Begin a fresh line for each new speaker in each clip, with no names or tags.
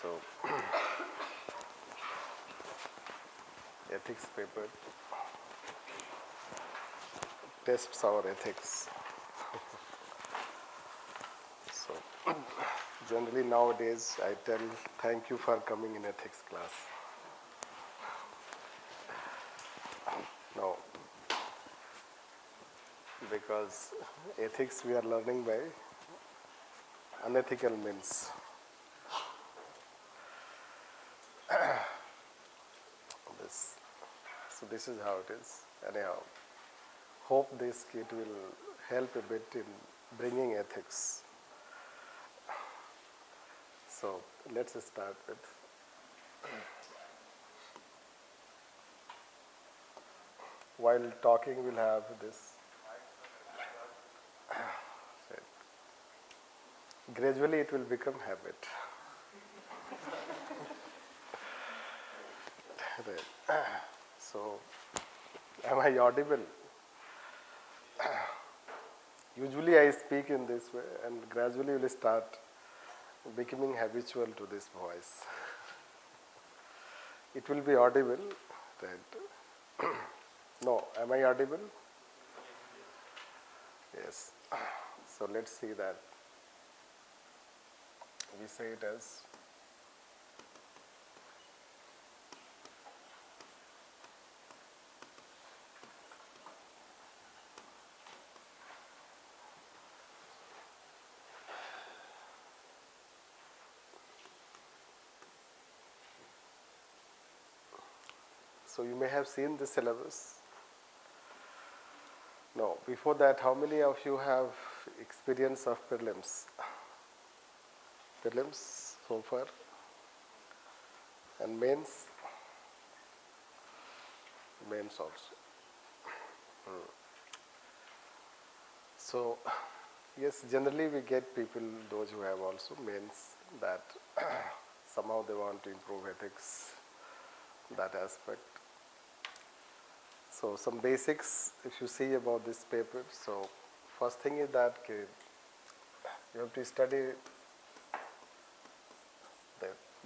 So, ethics paper tests our ethics. So, generally nowadays I tell thank you for coming in ethics class. No, because ethics we are learning by unethical means. This, so this is how it is. Anyhow, hope this kit will help a bit in bringing ethics. So let's start with while talking we'll have this. Gradually it will become habit. Right. So, am I audible? Usually I speak in this way and gradually will start becoming habitual to this voice. It will be audible, right? No, am I audible? Yes. So let's see that. We say it as so you may have seen the syllabus. No, before that, how many of you have experience of prelims? Prelims so far? And mains? Mains also. So, yes, generally we get people, those who have also mains, that somehow they want to improve ethics, that aspect. So, some basics, if you see about this paper, so first thing is that you have to study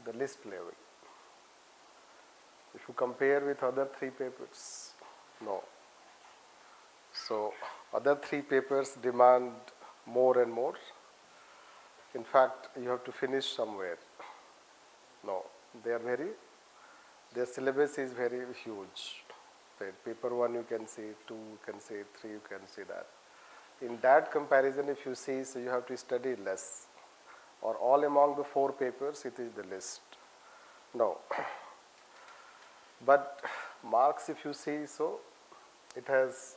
the list level. If you compare with other three papers, no. So, other three papers demand more and more. In fact, you have to finish somewhere. No, their syllabus is very huge. Right? Paper 1 you can see, 2 you can see, 3 you can see that. In that comparison, if you see, so you have to study less. Or all among the 4 papers, it is the list. No. But marks, if you see, so it has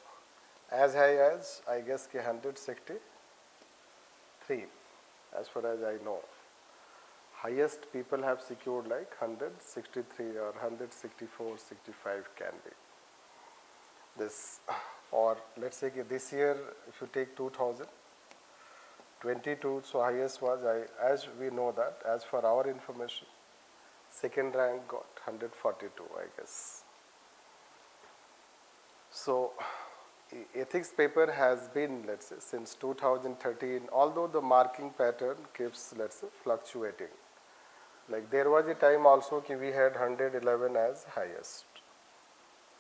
as high as, I guess, 163, as far as I know. Highest people have secured like 163 or 164, 65 can be. This, or let's say this year, if you take 2022, so highest was, as we know that, as for our information, second rank got 142, I guess. So, ethics paper has been, let's say, since 2013, although the marking pattern keeps, let's say, fluctuating. Like there was a time also we had 111 as highest,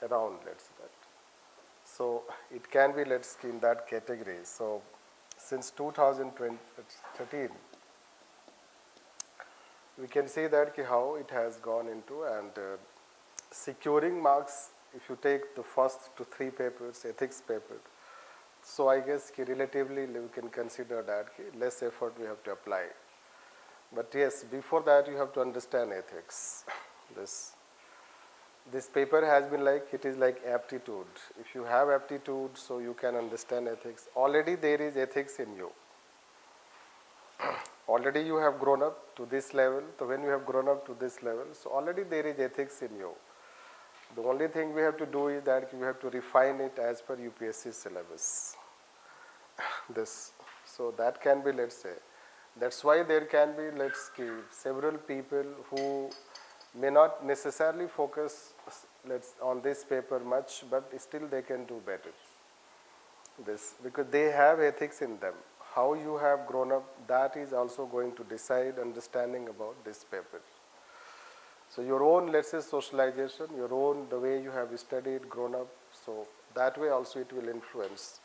around, let's say that. So, it can be, let's say, in that category. So, since 2013, we can see that how it has gone into, and securing marks, if you take the first 3 papers, ethics paper, so I guess relatively we can consider that less effort we have to apply. But yes, before that you have to understand ethics. This paper has been like, it is like aptitude. If you have aptitude, so you can understand ethics. Already there is ethics in you. Already you have grown up to this level. So when you have grown up to this level, so already there is ethics in you. The only thing we have to do is that we have to refine it as per UPSC syllabus. So that can be, let's say, that's why there can be, let's say, several people who may not necessarily focus on this paper much, but still they can do better. Because they have ethics in them. how you have grown up, that is also going to decide understanding about this paper. So your own, let's say, socialization, your own, the way you have studied, grown up, so that way also it will influence.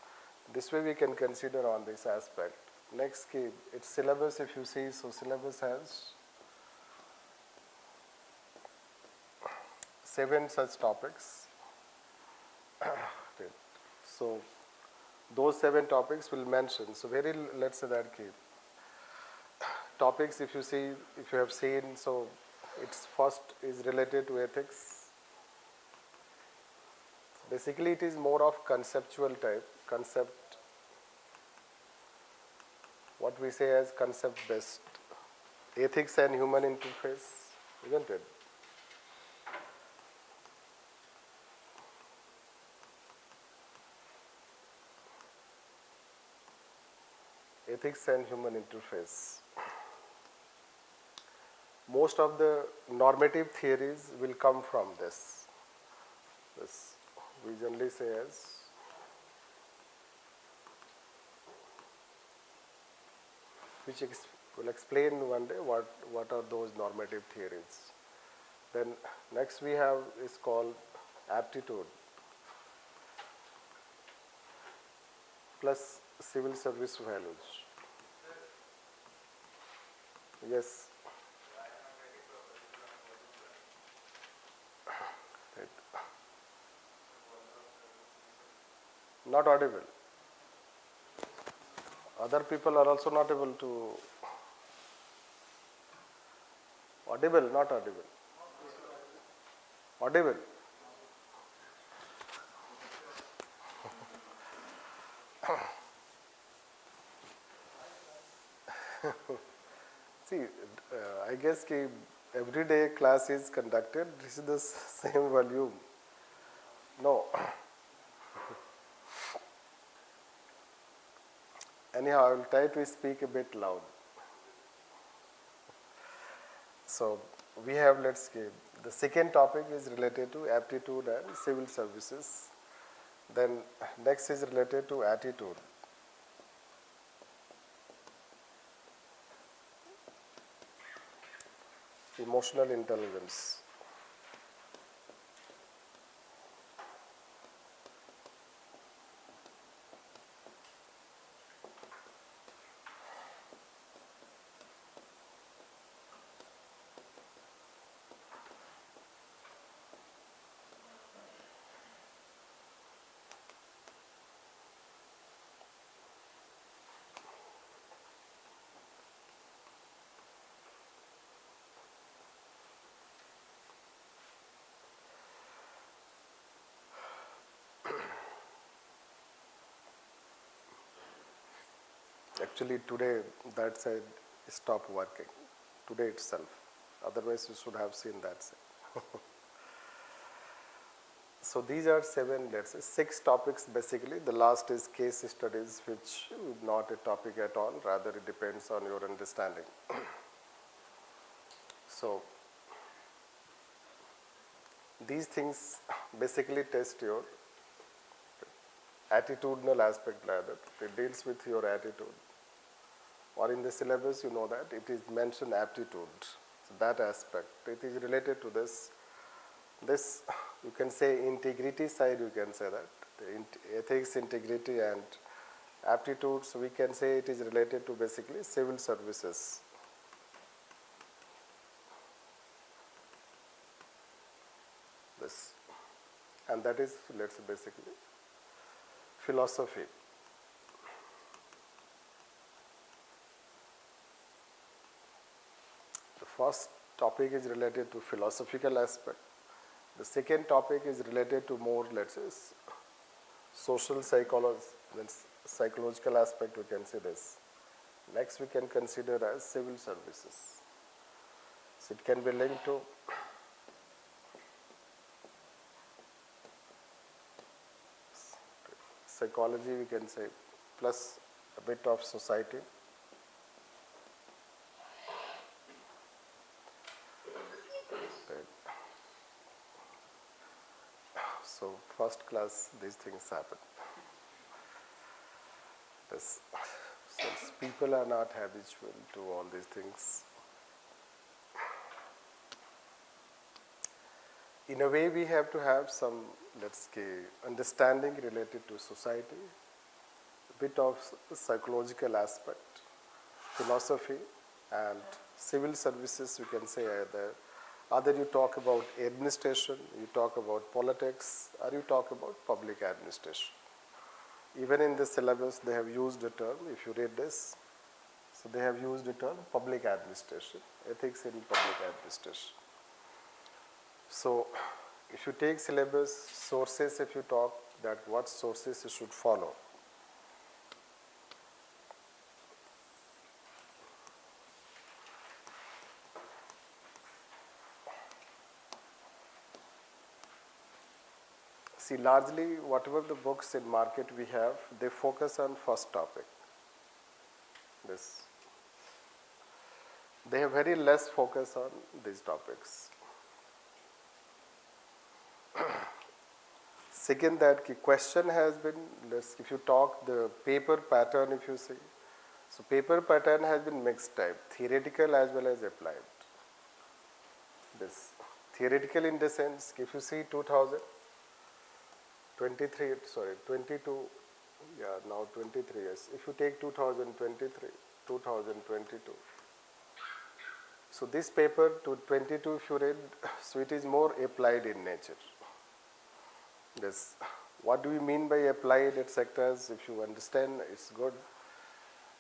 This way we can consider on this aspect. Next, its syllabus, if you see, so syllabus has 7 such topics. So those 7 topics will mention. So very, let's say that topics, if you see, if you have seen, so its first is related to ethics. Basically, it is more of conceptual type, concept, what we say as concept based. Ethics and human interface, isn't it? Ethics and human interface. Most of the normative theories will come from this. This we generally say as which will explain one day what are those normative theories. Then next we have is called aptitude plus civil service values. Yes. Right. Not audible. Other people are also not able to. Audible, not audible. Audible. See, I guess every day class is conducted. This is the same volume. No. Anyhow, I will try to speak a bit loud. So we have, let's give, the second topic is related to aptitude and civil services. Then next is related to attitude. Emotional intelligence. Actually, today that side stopped working. Today itself. Otherwise, you should have seen that side. So these are 7, let's say 6 topics basically. The last is case studies, which is not a topic at all. Rather, it depends on your understanding. So these things basically test your attitudinal aspect rather. It deals with your attitude. Or in the syllabus, you know that it is mentioned aptitude. So that aspect, it is related to this. This, you can say integrity side, you can say that. The ethics, integrity and aptitude, so we can say it is related to basically civil services. This. And that is, let's say basically, philosophy. The first topic is related to philosophical aspect. The second topic is related to more, let's say, social psychological aspect, we can say this. Next we can consider as civil services. So it can be linked to psychology, we can say, plus a bit of society. So first class, these things happen. This people are not habitual to all these things. In a way, we have to have some, let's say, understanding related to society, a bit of psychological aspect, philosophy, and civil services, you can say either. Either you talk about administration, you talk about politics, or you talk about public administration. Even in the syllabus, they have used the term, if you read this, so they have used the term public administration, ethics in public administration. So, if you take syllabus, sources, if you talk, that what sources you should follow. See, largely, whatever the books in market we have, they focus on first topic. This. They have very less focus on these topics. Second, that question has been, if you talk the paper pattern, if you see, so paper pattern has been mixed type, theoretical as well as applied. This theoretical in the sense, if you see 22, yeah, now 23 years. If you take 2023, 2022. So this paper to 22, if you read, so it is more applied in nature. This, what do we mean by applied, etc.? If you understand, it's good.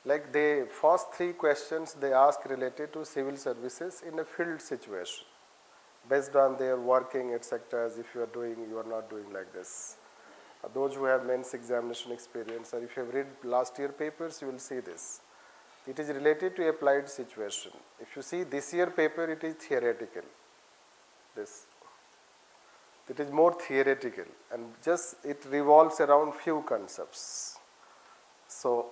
Like the first three questions they ask related to civil services in a field situation, based on their working, etc. If you are doing, you are not doing like this. Those who have men's examination experience, or if you have read last year papers, you will see this. It is related to applied situation. If you see this year paper, it is theoretical. This. It is more theoretical, and just it revolves around few concepts. So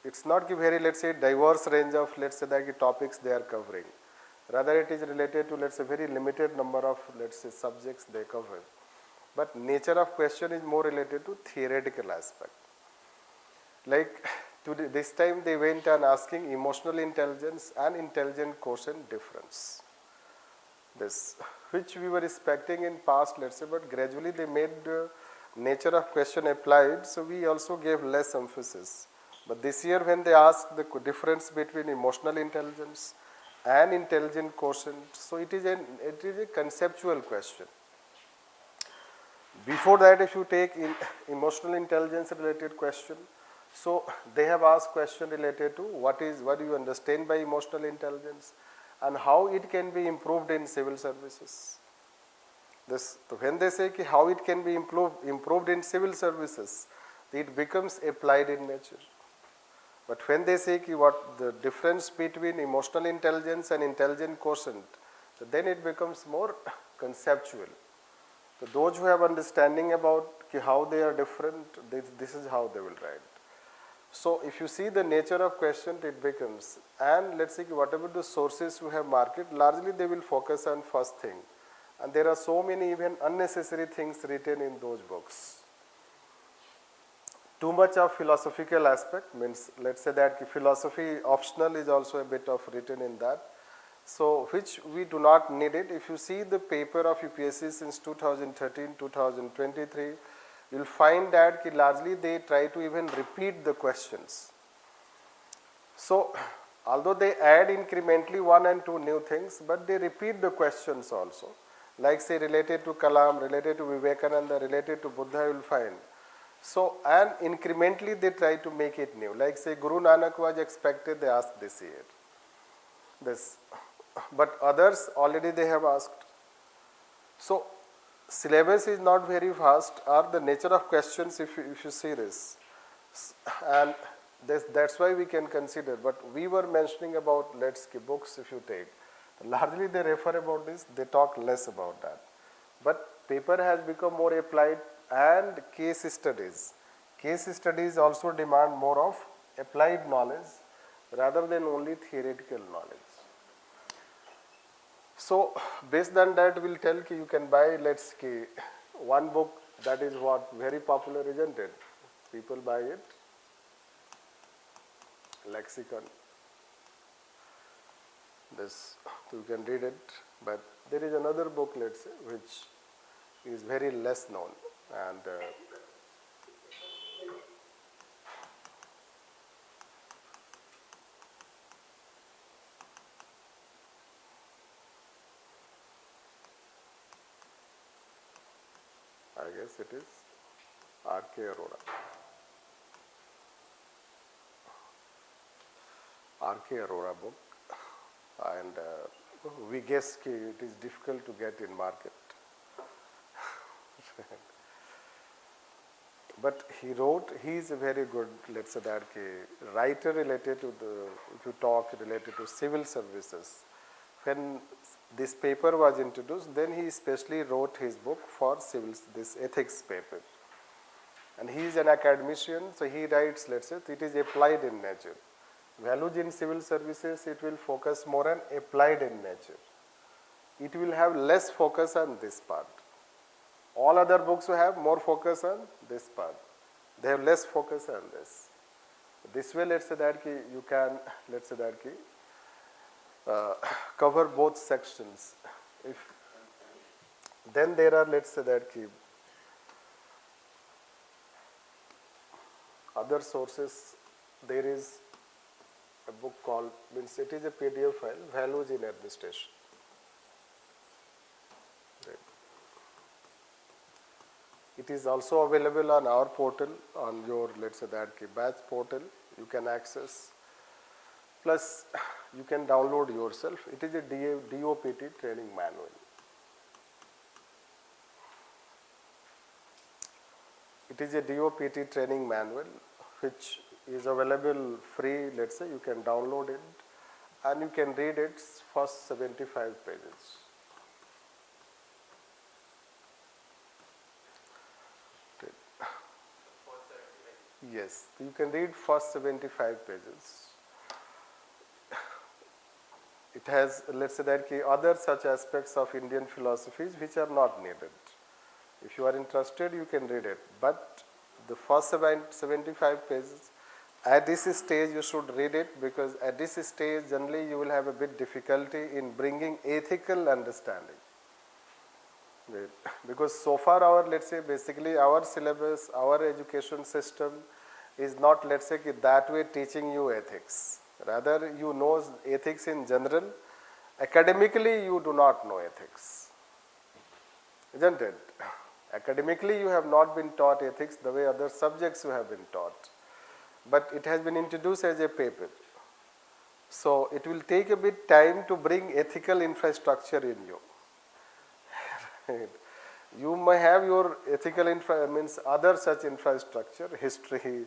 it's not a very, let's say, diverse range of, let's say, the topics they are covering. Rather, it is related to, let's say, very limited number of, let's say, subjects they cover. But nature of question is more related to theoretical aspect. Like today, this time they went on asking emotional intelligence and intelligent quotient difference. This, which we were expecting in past, let's say, but gradually they made the nature of question applied, so we also gave less emphasis. But this year when they asked the difference between emotional intelligence and intelligent quotient, so it is a conceptual question. Before that, if you take emotional intelligence related question, so they have asked question related to what do you understand by emotional intelligence and how it can be improved in civil services. This, so when they say how it can be improved in civil services, it becomes applied in nature. But when they say what the difference between emotional intelligence and intelligent quotient, so then it becomes more conceptual. So those who have understanding about how they are different, this is how they will write. So if you see the nature of question, it becomes, and let's say whatever the sources you have marked, largely they will focus on first thing. And there are so many even unnecessary things written in those books. Too much of philosophical aspect means, let's say that philosophy optional is also a bit of written in that. So which we do not need it. If you see the paper of UPSC since 2013, 2023, you will find that largely they try to even repeat the questions. So although they add incrementally 1 and 2 new things, but they repeat the questions also. Like say related to Kalam, related to Vivekananda, related to Buddha, you will find. So, and incrementally they try to make it new. Like say Guru Nanak was expected, they asked this year. This. But others already they have asked. So syllabus is not very vast, or the nature of questions if you see this. And that's why we can consider. But we were mentioning about, let's say, books if you take. Largely they refer about this, they talk less about that. But paper has become more applied, and case studies. Case studies also demand more of applied knowledge rather than only theoretical knowledge. So based on that, we'll tell you can buy, let's say, one book that is what very popular, isn't it? People buy it. lexicon. This, you can read it, but there is another book, let's say, which is very less known, and I guess it is R.K. Arora. R.K. Arora book, and we guess it is difficult to get in market. But he is a very good, let's say that, writer related to if you talk related to civil services. When this paper was introduced, then he especially wrote his book for this ethics paper. And he is an academician, so he writes, let's say, it is applied in nature. Values in civil services, it will focus more on applied in nature. It will have less focus on this part. All other books will have more focus on this part. They have less focus on this. This way, let's say that you can, let's say that cover both sections. Then there are, let's say that other sources. There is a book called, means it is a PDF file, Values in Administration. It is also available on our portal, on your, let's say that batch portal, you can access. Plus, you can download yourself. It is a DOPT training manual. It is a DOPT training manual which is available free, let's say, you can download it and you can read its first 75 pages. Yes, you can read first 75 pages. It has, let's say that other such aspects of Indian philosophies which are not needed. If you are interested, you can read it. But the first 75 pages, at this stage you should read it, because at this stage generally you will have a bit difficulty in bringing ethical understanding. Because so far our, let's say, basically our syllabus, our education system is not, let's say, that way teaching you ethics. Rather, you know ethics in general. Academically, you do not know ethics. Isn't it? Academically, you have not been taught ethics the way other subjects you have been taught. But it has been introduced as a paper. So, it will take a bit time to bring ethical infrastructure in you. You may have your ethical means other such infrastructure, history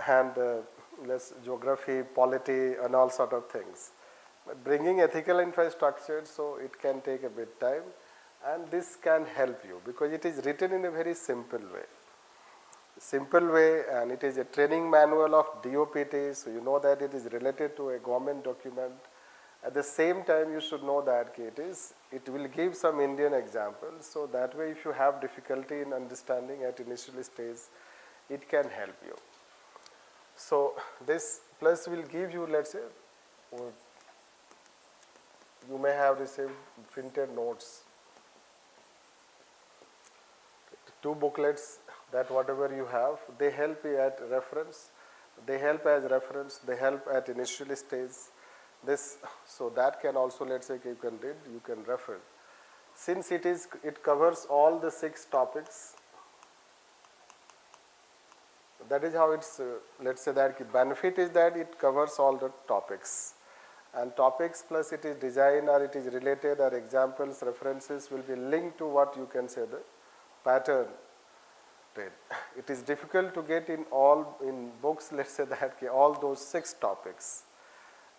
and geography, polity and all sort of things. But bringing ethical infrastructure, so it can take a bit time, and this can help you because it is written in a very simple way. And it is a training manual of DOPT, so you know that it is related to a government document. At the same time, you should know that it will give some Indian examples, so that way if you have difficulty in understanding at initial stage, it can help you. So this plus will give you, let's say, you may have received printed notes. 2 booklets that whatever you have, they help you at reference, they help as reference, they help at initial stage. This, so that can also, let's say, you can read, you can refer. Since it covers all the 6 topics, that is how it's, let's say that benefit is that it covers all the topics. And topics plus it is design or it is related or examples, references will be linked to what you can say the pattern. It is difficult to get in books, let's say that all those 6 topics.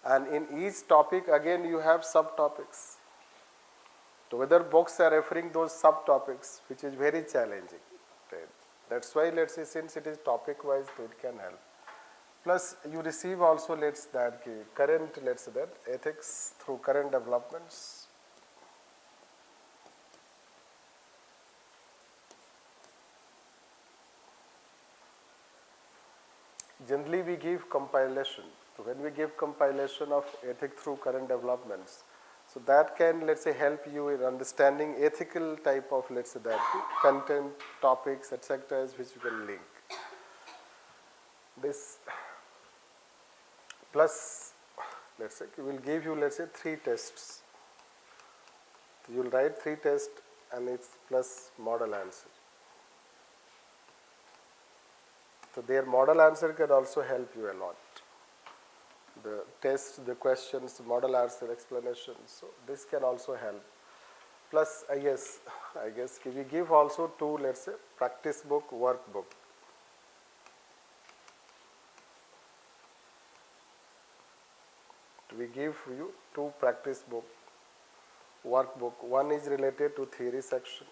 And in each topic, again, you have subtopics. So whether books are referring those subtopics, which is very challenging. That's why, let's say, since it is topic-wise, it can help. Plus, you receive also, let's say that ethics through current developments. Generally, we give compilation to So when we give compilation of ethics through current developments, so that can, let's say, help you in understanding ethical type of, let's say, that content, topics, etc., which you can link. This plus, let's say, will give you, let's say, 3 tests. You'll write 3 tests and it's plus model answer. So their model answer can also help you a lot. The test, the questions, model answer, explanations. So this can also help. Plus, I guess we give also 2, let's say, practice book, workbook. We give you 2 practice book, workbook. One is related to theory section.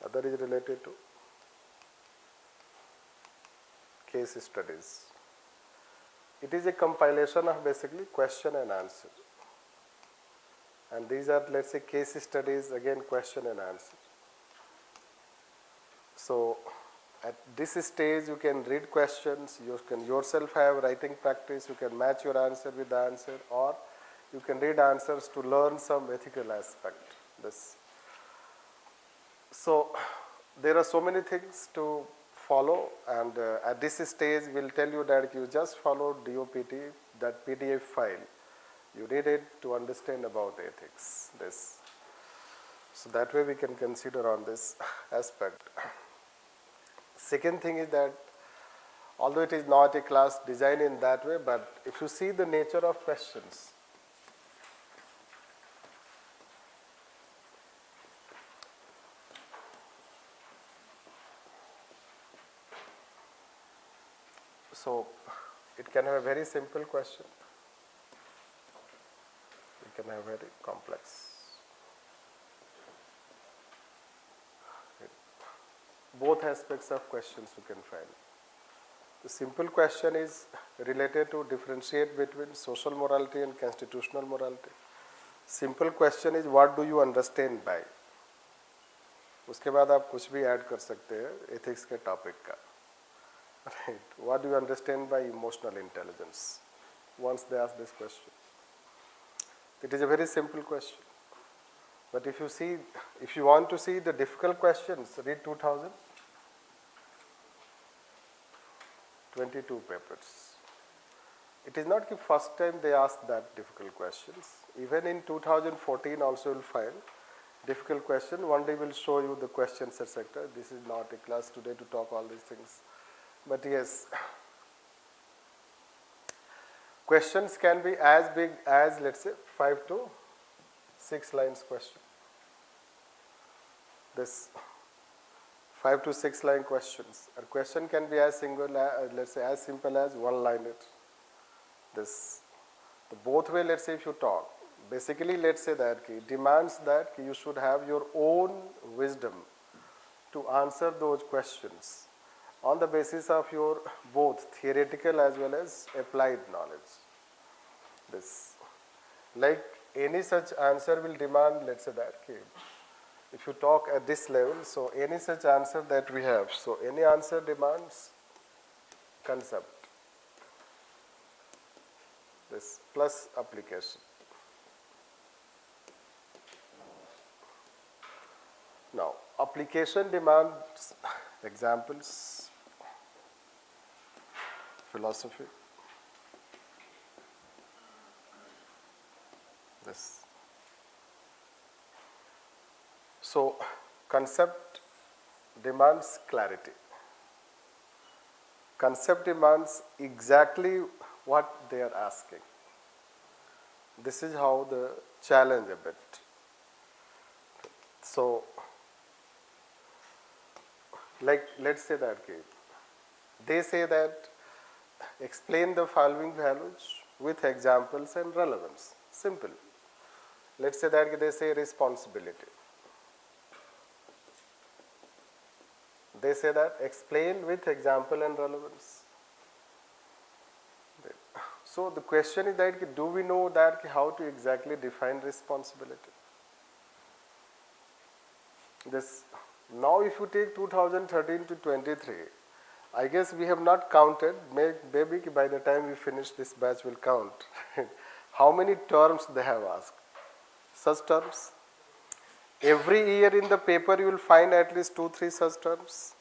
Other is related to case studies. It is a compilation of basically question and answer. And these are, let's say, case studies, again question and answer. So at this stage you can read questions, you can yourself have writing practice, you can match your answer with the answer, or you can read answers to learn some ethical aspect. So there are so many things to follow, and at this stage we'll tell you that you just follow DOPT, that PDF file. You read it to understand about ethics. So that way we can consider on this aspect. Second thing is that although it is not a class designed in that way, but if you see the nature of questions, so it can have a very simple question. It can have very complex. Both aspects of questions you can find. The simple question is related to differentiate between social morality and constitutional morality. Simple question is what do you understand by? उसके बाद आप कुछ भी add कर सकते हैं ethics के topic का. Right. What do you understand by emotional intelligence? Once they ask this question. It is a very simple question. But if you want to see the difficult questions, read 2022 papers. It is not the first time they ask that difficult questions. Even in 2014 also you'll find difficult question. One day we'll show you the questions, etc. This is not a class today to talk all these things. But yes, questions can be as big as, let's say, 5 to 6 lines question. This 5 to 6 line questions. A question can be as let's say, as simple as 1 line. The both way, let's say, if you talk, basically, let's say that it demands that you should have your own wisdom to answer those questions on the basis of your both theoretical as well as applied knowledge. Like any such answer will demand, let's say that if you talk at this level, so any such answer that we have, so any answer demands concept. This plus application. Now, application demands examples, philosophy, this. So, concept demands clarity. Concept demands exactly what they are asking. This is how the challenge a bit. So, like let's say that they say that explain the following values with examples and relevance. Simple. Let's say that they say responsibility. They say that explain with example and relevance. So the question is that do we know that how to exactly define responsibility? Now if you take 2013 to 23, I guess we have not counted. Maybe by the time we finish this batch, we'll count. How many terms they have asked? Such terms. Every year in the paper, you will find at least 2-3 such terms.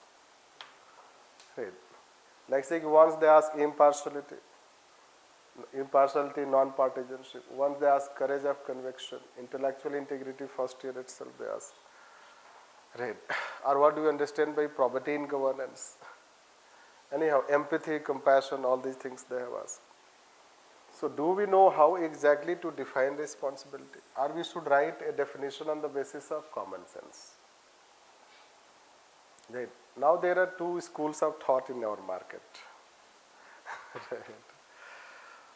Right. Like say once they ask impartiality, non-partisanship. Once they ask courage of conviction, intellectual integrity. First year itself they ask. Right. Or what do you understand by probity in governance? Anyhow, empathy, compassion, all these things they have asked. So do we know how exactly to define responsibility? Or we should write a definition on the basis of common sense? Right. Now there are two schools of thought in our market. Right.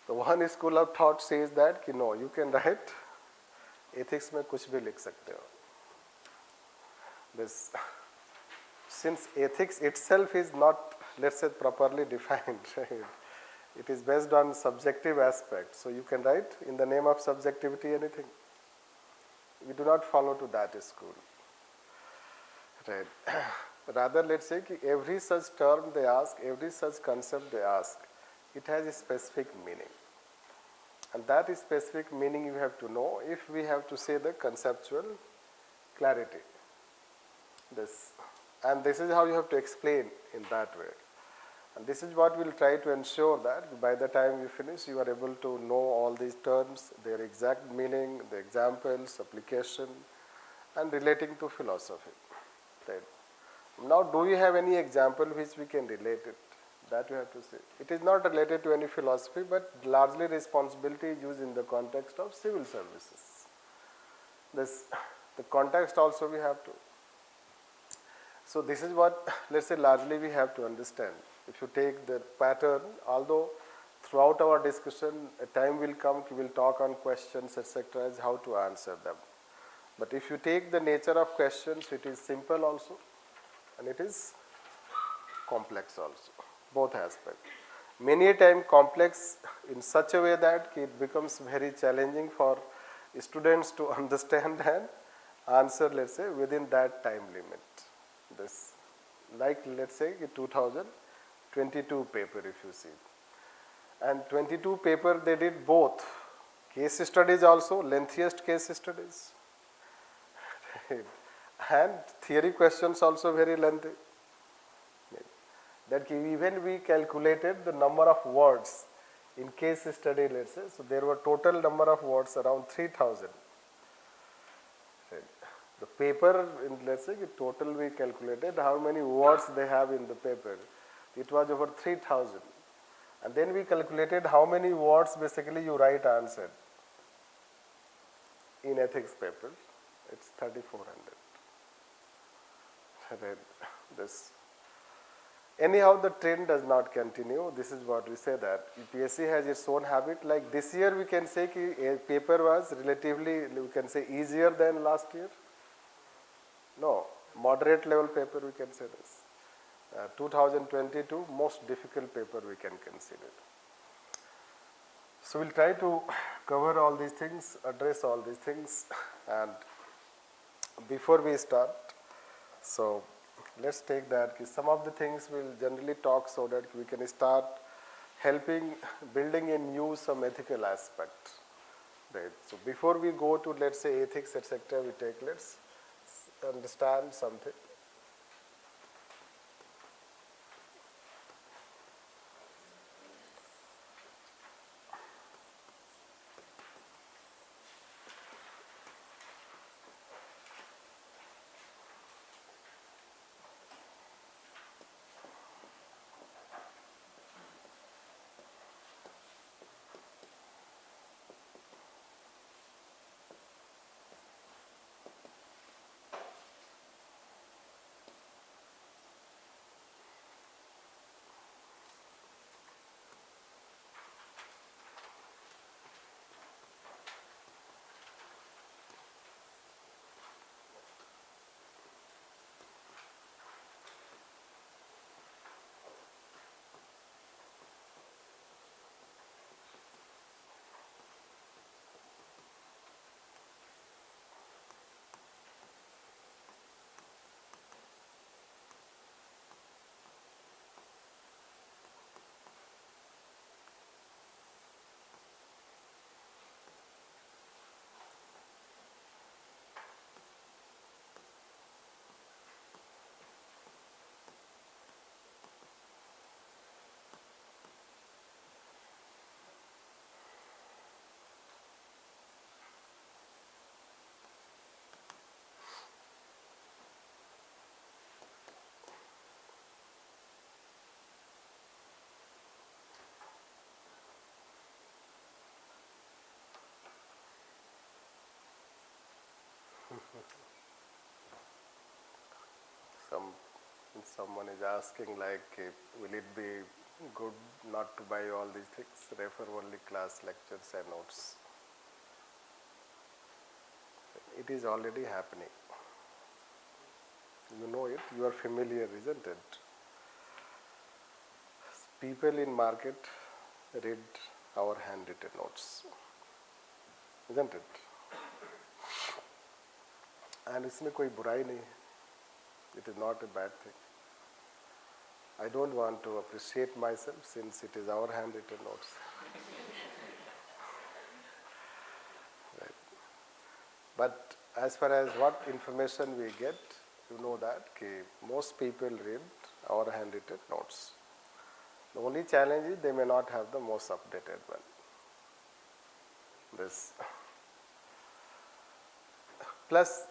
The one school of thought says that कि no, you can write ethics में कुछ भी लिख सकते हो. This, since ethics itself is not, let's say, properly defined, right? It is based on subjective aspects. So you can write in the name of subjectivity anything. We do not follow to that school. Right. Rather, let's say every such term they ask, every such concept they ask, it has a specific meaning. And that specific meaning you have to know if we have to say the conceptual clarity. And this is how you have to explain in that way. And this is what we'll try to ensure that by the time we finish, you are able to know all these terms, their exact meaning, the examples, application, and relating to philosophy. Right. Now, do we have any example which we can relate it? That you have to say. It is not related to any philosophy, but largely responsibility is used in the context of civil services. The context also we have to. So this is what, let's say, largely we have to understand. If you take the pattern, although throughout our discussion, a time will come, we will talk on questions, etc., as how to answer them. But if you take the nature of questions, it is simple also, and it is complex also, both aspects. Many a time complex in such a way that it becomes very challenging for students to understand and answer, let's say, within that time limit. This, like let's say 2022 paper if you see. And 22 paper they did both. Case studies also, lengthiest case studies. And theory questions also very lengthy. That even we calculated the number of words in case study, let's say, so there were total number of words around 3,000. The paper, let's say, total we calculated how many words they have in the paper. It was over 3,000. And then we calculated how many words basically you write answer. In ethics paper, it's 3,400. Anyhow, the trend does not continue. This is what we say that UPSC has its own habit. Like this year we can say a paper was relatively, we can say, easier than last year. No, moderate level paper we can say this. 2022, most difficult paper we can consider. So we'll try to cover all these things, address all these things, and before we start, so let's take that. Some of the things we'll generally talk so that we can start helping, building in you some ethical aspect. Right. So before we go to, let's say, ethics, etc., let's understand something. Some someone is asking like, will it be good not to buy all these things? Refer only class lectures and notes. It is already happening. You know it. You are familiar, isn't it? People in market read our handwritten notes, isn't it? And इसमें कोई बुराई नहीं. It is not a bad thing. I don't want to appreciate myself since it is our handwritten notes. Right. But as far as what information we get, you know that most people read our handwritten notes. The only challenge is they may not have the most updated one. This. Plus,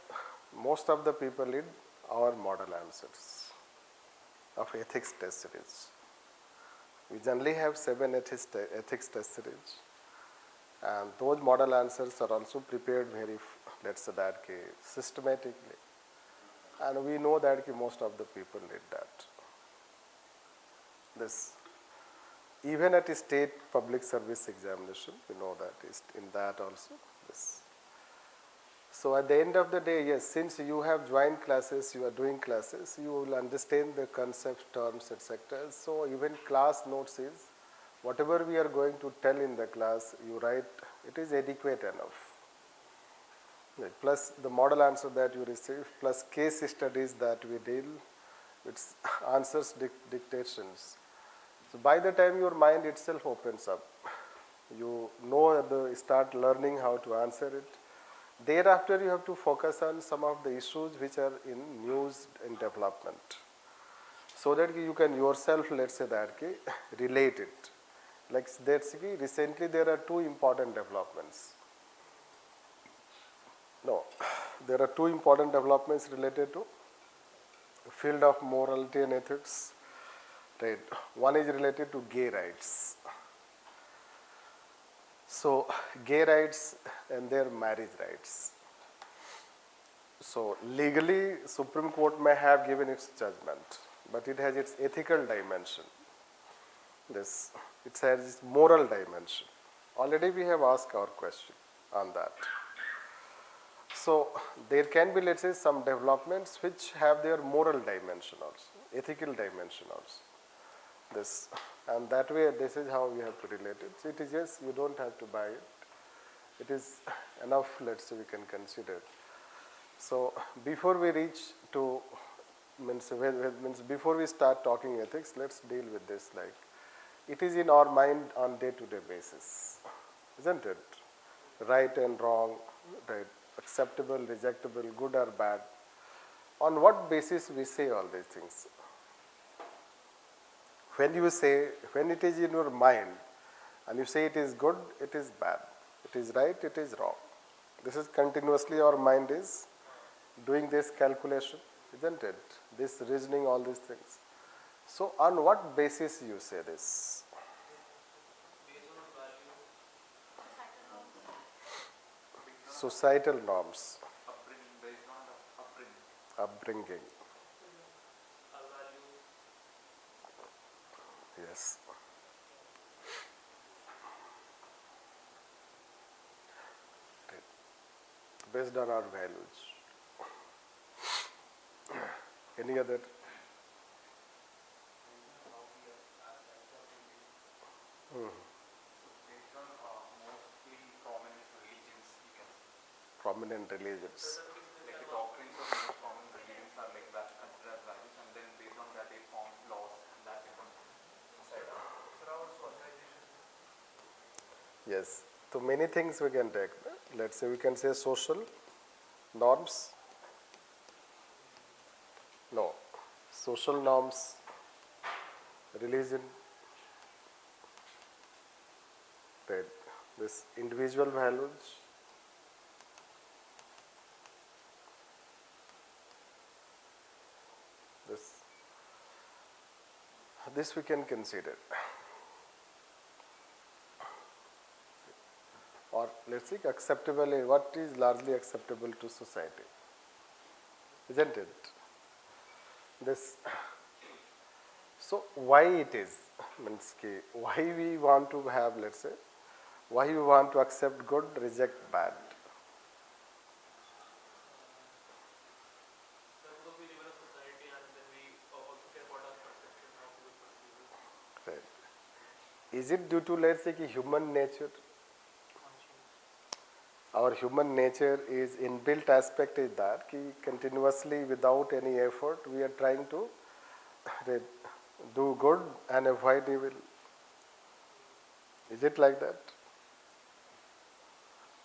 most of the people read our model answers of ethics test series. We generally have 7 ethics test series, and those model answers are also prepared very, let's say that systematically. And we know that most of the people read that. This. Even at a state public service examination, you know that is in that also. This. So at the end of the day, yes, since you have joined classes, you are doing classes, you will understand the concepts, terms, etc. So even class notes is, whatever we are going to tell in the class, you write, it is adequate enough. Right. Plus the model answer that you receive, plus case studies that we deal, it's answers dictations. So by the time your mind itself opens up, you know start learning how to answer it. Thereafter, you have to focus on some of the issues which are in news and development, so that you can yourself, let's say that relate it. Like recently there are 2 important developments. No, there are 2 important developments related to the field of morality and ethics. Right. One is related to gay rights. So, gay rights and their marriage rights. So, legally, Supreme Court may have given its judgment, but it has its ethical dimension. This, it has its moral dimension. Already we have asked our question on that. So, there can be, let's say, some developments which have their moral dimension also, ethical dimension also. This, and that way, this is how we have to relate it. So it is, yes, you don't have to buy it. It is enough, let's say, we can consider. So before we reach to, means before we start talking ethics, let's deal with this. Like, it is in our mind on day-to-day basis, isn't it? Right and wrong, right, acceptable, rejectable, good or bad. On what basis we say all these things? When you say, when it is in your mind, and you say it is good, it is bad, it is right, it is wrong. This is continuously our mind is doing this calculation, isn't it? This reasoning, all these things. So on what basis you say this? Societal norms. Upbringing. Yes. Based on our values. Any other? Prominent religions.
Like the doctrines of most common religions are like that, considered as values, and then based on that they form laws, and that becomes society.
Yes. So many things we can take. Let's say we can say social norms. No. Social norms, religion, right. This individual values. This we can consider. Or let's see, acceptable, what is largely acceptable to society, isn't it? this. So why it is, means ki, why we want to have, let's say, why we want to accept good, reject bad.
Because we live in a society and then we also care about our perception, how people perceive us.
Right. Is it due to, let's say, ki human nature? Our human nature is inbuilt aspect is that ki continuously without any effort we are trying to do good and avoid evil. Is it like that?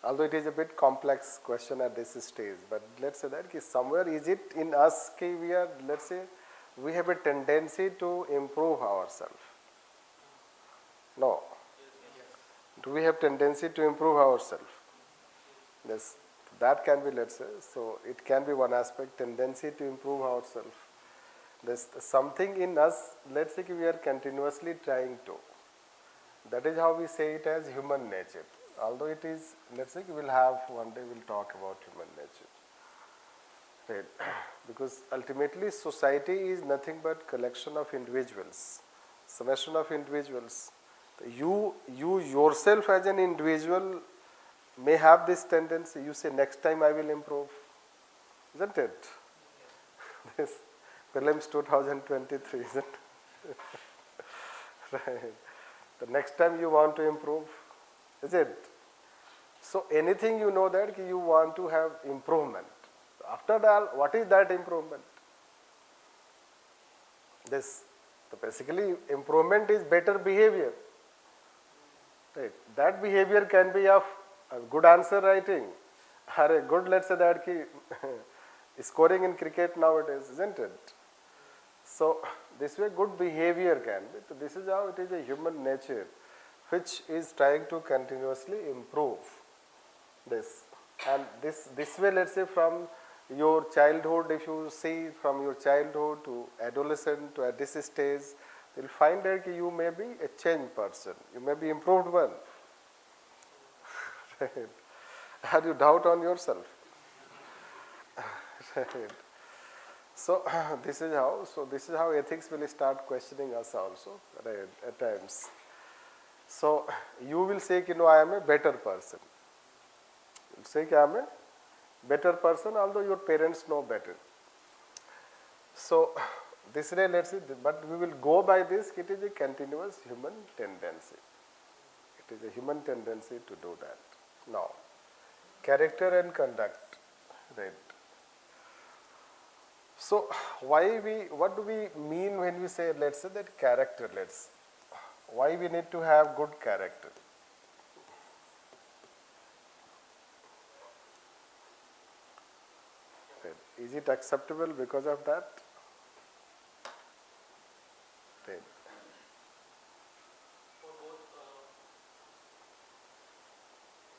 Although it is a bit complex question at this stage, but let's say that ki somewhere is it in us ki we are, let's say, we have a tendency to improve ourselves. No. Do we have tendency to improve ourselves? Yes. That can be, let's say, so it can be one aspect, tendency to improve ourselves. There's something in us, let's say we are continuously trying to. That is how we say it as human nature. Although it is, let's say we'll have, one day we'll talk about human nature. Right. Because ultimately society is nothing but collection of individuals, summation of individuals. You yourself as an individual may have this tendency, you say next time I will improve, isn't it? This prelims 2023, isn't it? Right. The next time you want to improve, is it? So anything you know that you want to have improvement. After that, what is that improvement? This, so basically improvement is better behavior. Right. That behavior can be of good answer writing, or a good, let's say that ki, scoring in cricket nowadays, isn't it? So this way good behavior can be. So this is how it is a human nature which is trying to continuously improve this. And this way, let's say from your childhood, if you see from your childhood to adolescent to at this stage, you'll find that you may be a changed person, you may be improved one. Right. Have you doubt on yourself? Right. So this is how ethics will start questioning us also, right, at times. So you will say, I am a better person. You will say, I am a better person, although your parents know better. So this way, let's see, but we will go by this. It is a continuous human tendency. It is a human tendency to do that. Now, character and conduct, right? So what do we mean when we say, let's say that character, why we need to have good character? Right. Is it acceptable because of that? Right.
For both,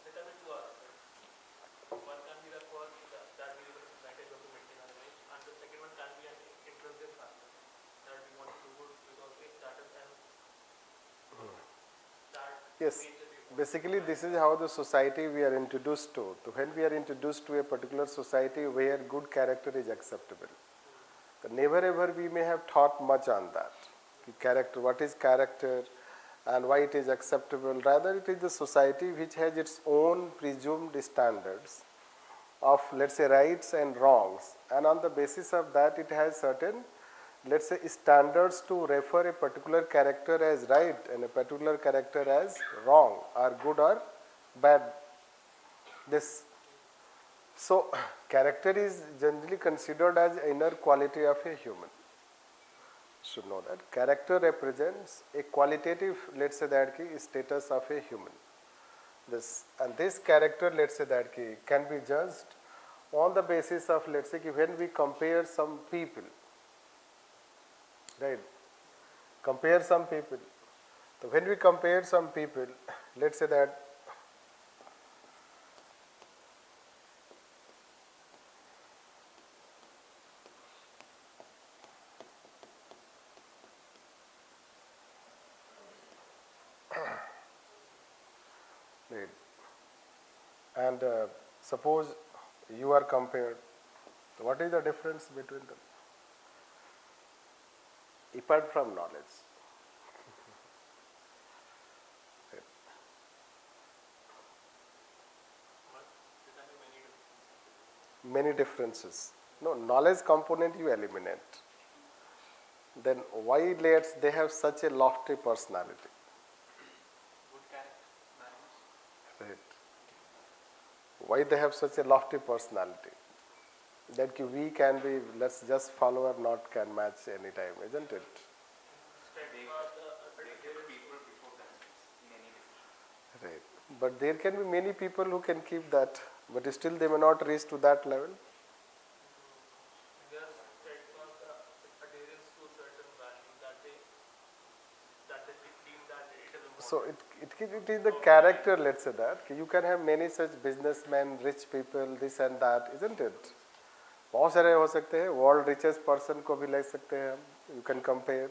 there can be two aspects. One can be that for that we live in a society we have to maintain our image, and the second one can be an intrinsic factor that we want to do good because if that is then that
Yes.
nature we want.
Basically, this is how the society we are introduced to. So when we are introduced to a particular society where good character is acceptable, never ever we may have thought much on that. Character, what is character and why it is acceptable. Rather, it is the society which has its own presumed standards of, let's say, rights and wrongs. And on the basis of that, it has certain, let's say, standards to refer a particular character as right and a particular character as wrong or good or bad. This. So, character is generally considered as inner quality of a human. Should know that. Character represents a qualitative, let's say that status of a human. This character, let's say that can be judged on the basis of, let's say, when we compare some people. Right? Compare some people. So when we compare some people, let's say that right. And suppose you are compared. So what is the difference between them? apart from knowledge.
But there can be many differences.
Many differences. No, knowledge component you eliminate. Then why they have such a lofty personality?
Good character, balance.
Right. Why they have such a lofty personality? That we can be, let's just follow or not can match any time, isn't it? Right. But there can be many people who can keep that, but still they may not reach to that level.
They are steadfast adherence to certain values that they deem that it is important.
So it is the character, let's say that. You can have many such businessmen, rich people, this and that, isn't it? बहुत सारे हो सकते हैं. World richest person को भी ले सकते हैं हम. You can compare.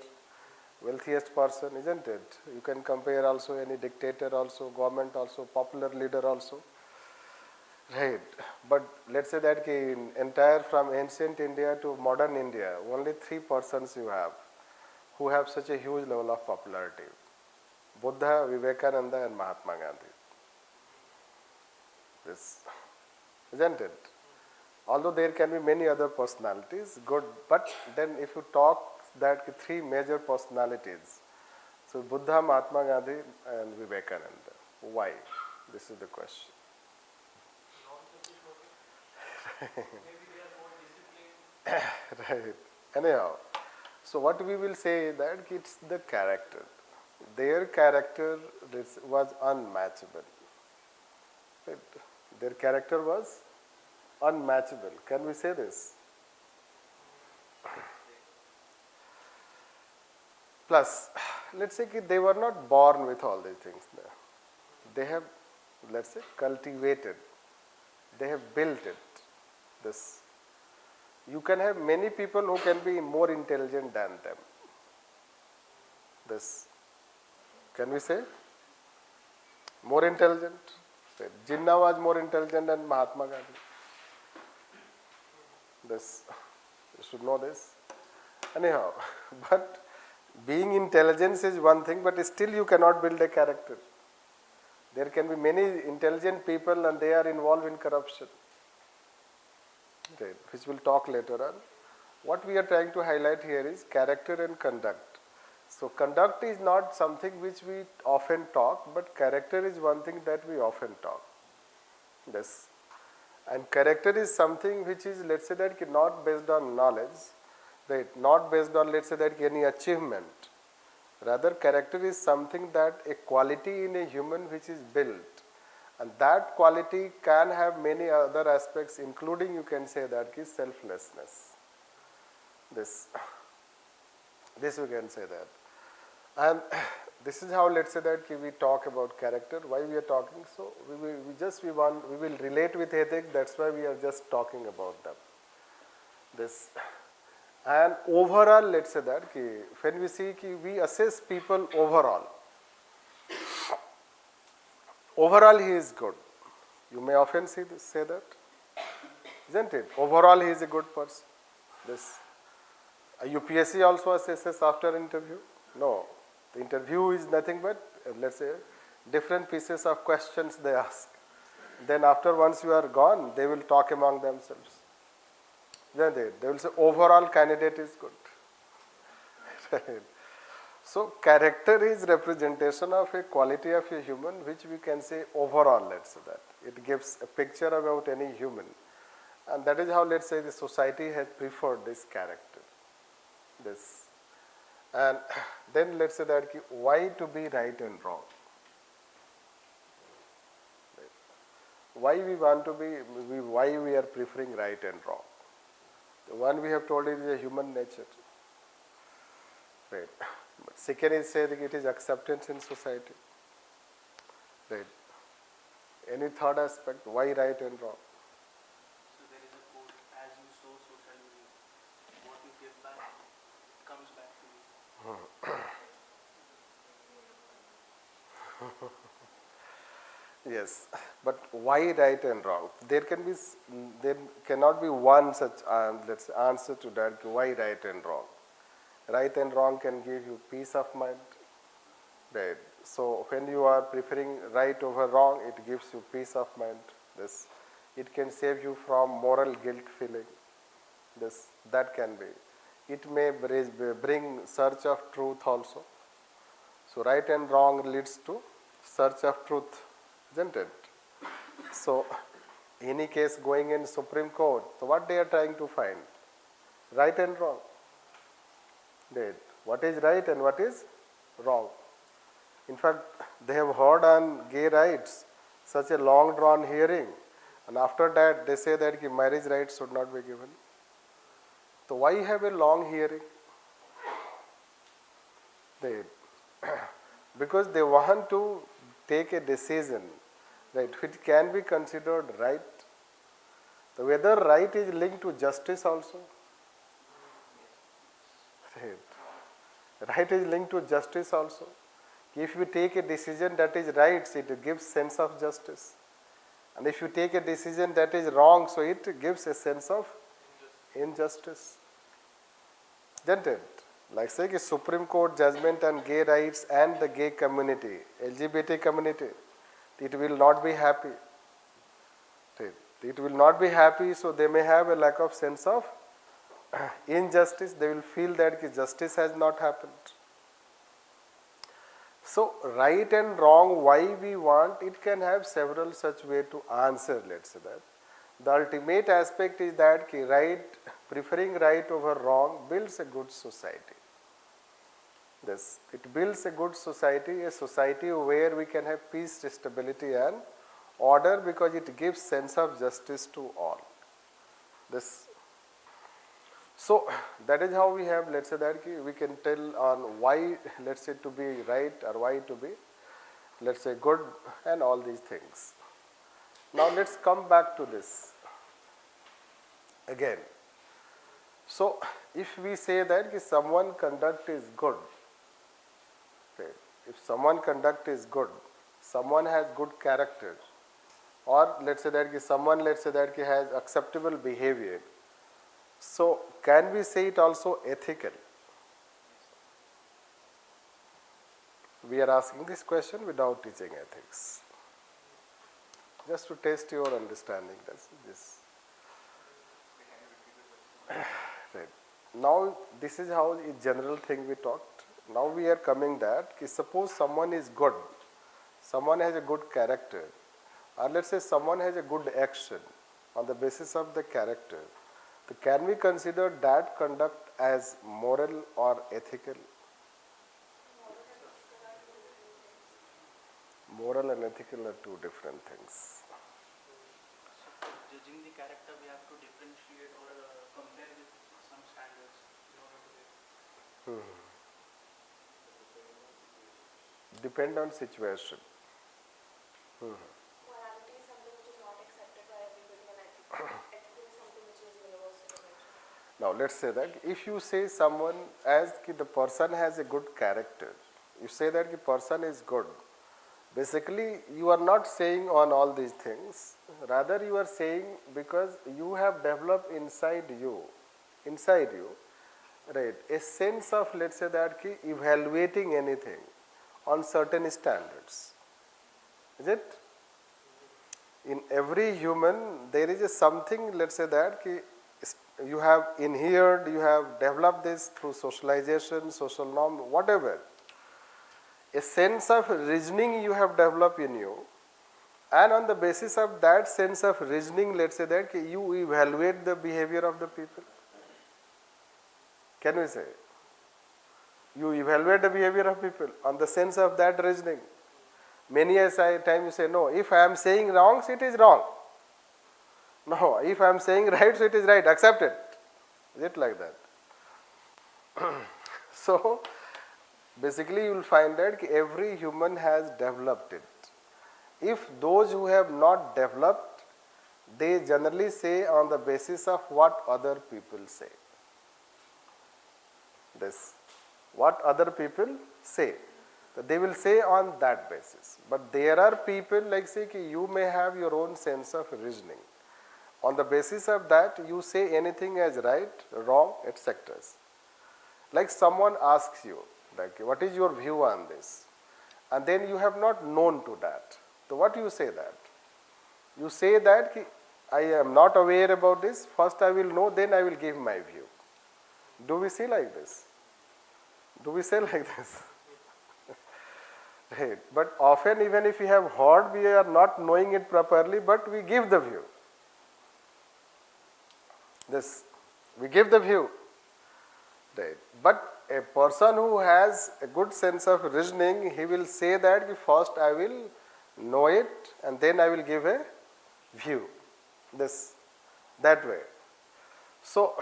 Wealthiest person, isn't it? You can compare also any dictator also, government also, popular leader also. Right. But let's say that in entire from ancient India to modern India, only 3 persons you have who have such a huge level of popularity. Buddha, Vivekananda and Mahatma Gandhi. This, isn't it? Although there can be many other personalities, good, but then if you talk that 3 major personalities, so Buddha, Mahatma Gandhi and Vivekananda. Why? This is the question.
Maybe they are more disciplined.
Right. Anyhow, so what we will say is that it's the character. Their character was unmatchable. Right? Their character was unmatchable. Can we say this? Plus, let's say they were not born with all these things there. They have, let's say, cultivated. They have built it. This. You can have many people who can be more intelligent than them. This. Can we say? More intelligent? Jinnah was more intelligent than Mahatma Gandhi. This. You should know this. Anyhow, but being intelligence is one thing, but still you cannot build a character. There can be many intelligent people and they are involved in corruption. Okay, which we'll talk later on. What we are trying to highlight here is character and conduct. So conduct is not something which we often talk, but character is one thing that we often talk. Yes. And character is something which is, let's say that not based on knowledge, right? Not based on, let's say that any achievement. Rather, character is something that a quality in a human which is built. And that quality can have many other aspects, including you can say that is selflessness. This we can say that. And this is how, let's say that we talk about character. Why we are talking? So we will relate with ethics. That's why we are just talking about them. This. And overall, let's say that when we see we assess people overall. Overall, he is good. You may often say that, isn't it? Overall, he is a good person. This UPSC also assesses after interview. No, the interview is nothing but let's say different pieces of questions they ask. Then after once you are gone, they will talk among themselves. Then they will say overall candidate is good. Right. So character is representation of a quality of a human which we can say overall, let's say that. It gives a picture about any human. And that is how, let's say, the society has preferred this character. This. And then let's say that why to be right and wrong. Why we want to be, why we are preferring right and wrong. The one we have told is a human nature. Right. But second is saying it is acceptance in society. Right. Any third aspect, why right and wrong?
So there is a quote, as you sow, so shall you reap. What you give back comes back to you.
Yes, but why right and wrong? There cannot be one such let's answer to that. Why right and wrong? Right and wrong can give you peace of mind. Right. So when you are preferring right over wrong, it gives you peace of mind. This, it can save you from moral guilt feeling. This, that can be. It may bring search of truth also. So right and wrong leads to search of truth, isn't it? So any case going in Supreme Court, so what they are trying to find? Right and wrong. Right. What is right and what is wrong? In fact, they have heard on gay rights such a long drawn hearing, and after that they say that marriage rights should not be given. So why have a long hearing? They, because they want to take a decision, right, which can be considered right. So whether right is linked to justice also. Right. Right is linked to justice also. If you take a decision that is right, it gives sense of justice. And if you take a decision that is wrong, so it gives a sense of injustice. Isn't it? Like say the Supreme Court judgment on gay rights and the gay community, LGBT community, it will not be happy. It will not be happy, so they may have a lack of sense of injustice. They will feel that justice has not happened. So right and wrong, why we want, it can have several such way to answer, let's say that. The ultimate aspect is that right, preferring right over wrong builds a good society. This, it builds a good society, a society where we can have peace, stability and order, because it gives sense of justice to all. This. So that is how we have, let's say that we can tell on why, let's say, to be right or why to be, let's say, good and all these things. Now let's come back to this again. So if we say that someone conduct is good, okay, if someone conduct is good, someone has good character, or let's say that someone, let's say that has acceptable behavior, so can we say it also ethical? We are asking this question without teaching ethics, just to test your understanding. That's this. Right. Now this is how a general thing we talked. Now we are coming that suppose someone is good, someone has a good character, or let's say someone has a good action on the basis of the character. So can we consider that conduct as moral or ethical? Moral and ethical are two different things.
So for judging the character, we have to differentiate or compare with some standards in order to
Depend on situation.
Morality is something which is not accepted by everybody, and ethical is something which is universal.
Now let's say that if you say someone as the person has a good character, you say that the person is good, basically you are not saying on all these things, rather you are saying because you have developed inside you, right, a sense of, let's say that evaluating anything on certain standards. Is it? In every human there is a something, let's say that you have inhered, you have developed this through socialization, social norm, whatever. A sense of reasoning you have developed in you, and on the basis of that sense of reasoning, let's say that you evaluate the behavior of the people. Can we say? You evaluate the behavior of people on the sense of that reasoning. Many a time you say, no, if I am saying wrong, so it is wrong. No, if I am saying right, so it is right, accept it. Is it like that? So, basically you will find that every human has developed it. If those who have not developed, they generally say on the basis of what other people say. This, what other people say. So they will say on that basis. But there are people like say you may have your own sense of reasoning. On the basis of that, you say anything as right, wrong, etc. like someone asks you, like, what is your view on this? And then you have not known to that. So what you say that? You say that I am not aware about this, first I will know, then I will give my view. Do we say like this? Do we say like this? Right. But often even if we have heard, we are not knowing it properly, but we give the view. This, we give the view. Right. But a person who has a good sense of reasoning, he will say that first I will know it and then I will give a view. This, that way. So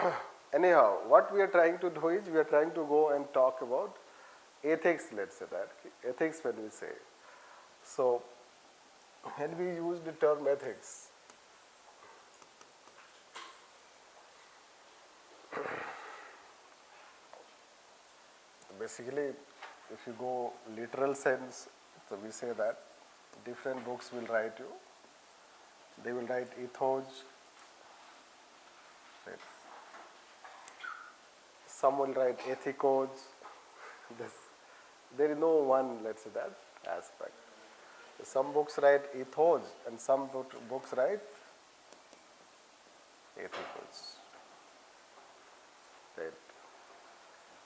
anyhow, what we are trying to do is we are trying to go and talk about ethics, let's say that. Ethics when we say. So when we use the term ethics, basically if you go literal sense, so we say that different books will write you. They will write ethos. Right. Some will write ethicos. There is no one, let's say that, aspect. Some books write ethos and some books write ethicos. Right.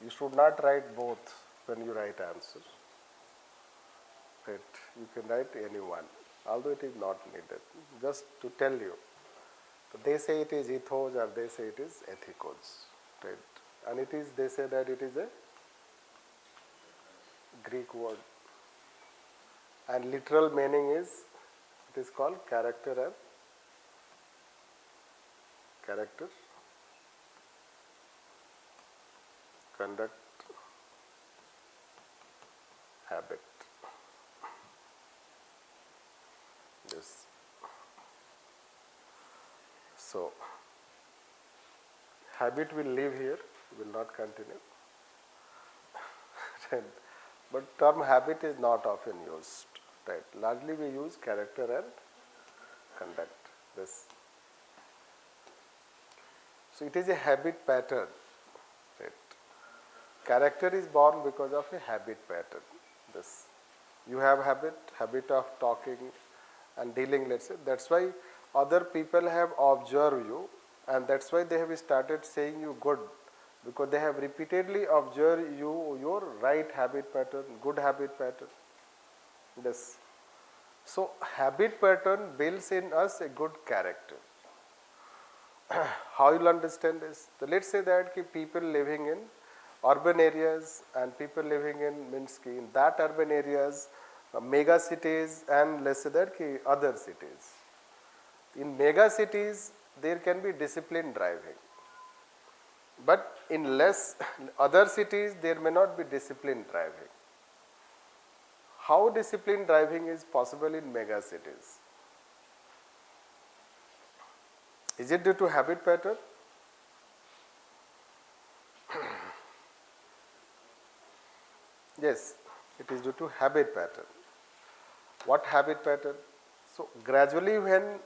You should not write both when you write answers. Right. You can write any one, although it is not needed. Just to tell you. So they say it is ethos or they say it is ethicos. Right. And it is, they say that it is a Greek word. And literal meaning is, it is called character and character, conduct, habit. Yes. So, habit will live here, will not continue. But term habit is not often used. Right. Largely we use character and conduct. This. So it is a habit pattern. Right. Character is born because of a habit pattern. This. You have habit of talking and dealing, let's say. That's why other people have observed you and that's why they have started saying you good. Because they have repeatedly observed your right habit pattern, good habit pattern. Yes. So habit pattern builds in us a good character. How you will understand this? So let's say that people living in urban areas and people living in that urban areas, mega cities and let's say that other cities. In mega cities there can be disciplined driving. But in less other cities there may not be disciplined driving. How disciplined driving is possible in mega cities? Is it due to habit pattern? Yes, it is due to habit pattern. What habit pattern? So gradually when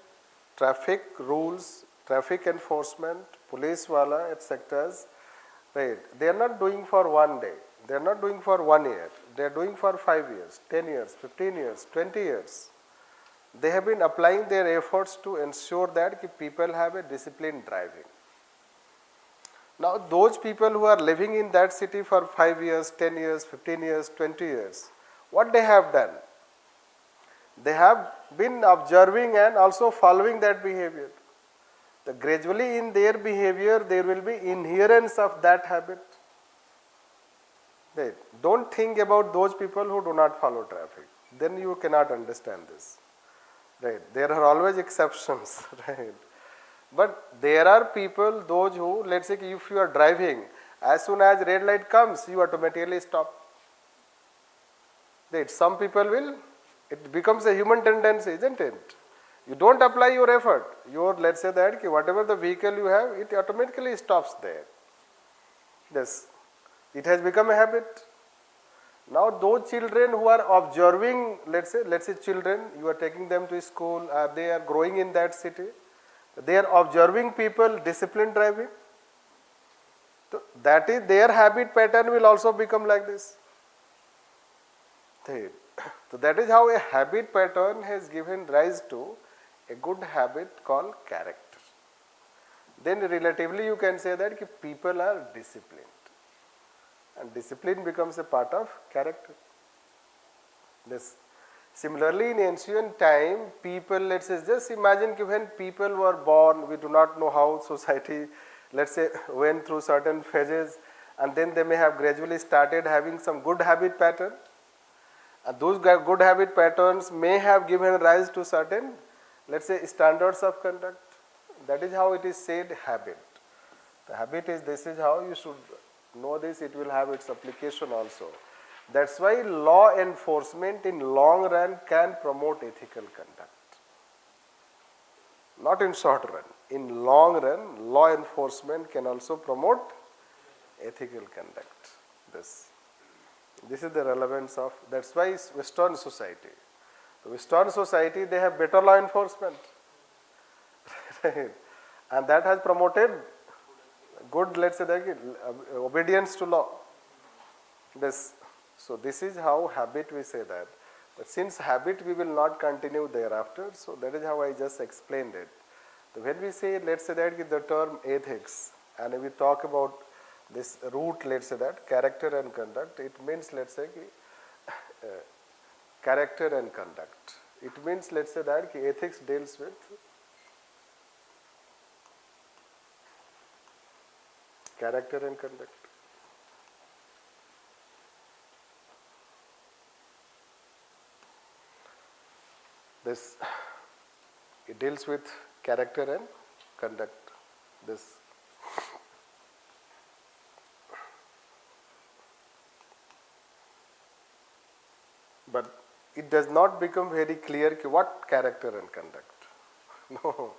traffic rules, traffic enforcement, police wala, etc. Right, they are not doing for one day, they are not doing for 1 year, they are doing for 5 years, 10 years, 15 years, 20 years. They have been applying their efforts to ensure that people have a disciplined driving. Now those people who are living in that city for 5 years, 10 years, 15 years, 20 years, what they have done? They have been observing and also following that behavior. Gradually in their behavior there will be inherence of that habit. Right. Don't think about those people who do not follow traffic. Then you cannot understand this. Right. There are always exceptions. Right. But there are people, those who, let's say if you are driving, as soon as red light comes, you automatically stop. Right. Some people will, it becomes a human tendency, isn't it? You don't apply your effort. Let's say that whatever the vehicle you have, it automatically stops there. Yes. It has become a habit. Now those children who are observing, let's say children, you are taking them to school, they are growing in that city. They are observing people disciplined driving. So that is their habit pattern will also become like this. Right. So that is how a habit pattern has given rise to a good habit called character. Then relatively you can say that people are disciplined, and discipline becomes a part of character. This. Similarly, in ancient time, people, let's say, just imagine when people were born, we do not know how society, let's say, went through certain phases, and then they may have gradually started having some good habit pattern. And those good habit patterns may have given rise to certain, let's say, standards of conduct. That is how it is said habit. The habit is, this is how you should know this, it will have its application also. That's why law enforcement in long run can promote ethical conduct. Not in short run. In long run, law enforcement can also promote ethical conduct. This is the relevance of, that's why it's Western society. The Western society, they have better law enforcement. And that has promoted good, let's say, obedience to law. So this is how habit we say that. But since habit we will not continue thereafter, so that is how I just explained it. So when we say, let's say that the term ethics, and we talk about this root, let's say that character and conduct, it means, let's say, character and conduct. It means, let's say that ethics deals with character and conduct. This, it deals with character and conduct. This. But it does not become very clear what character and conduct. No.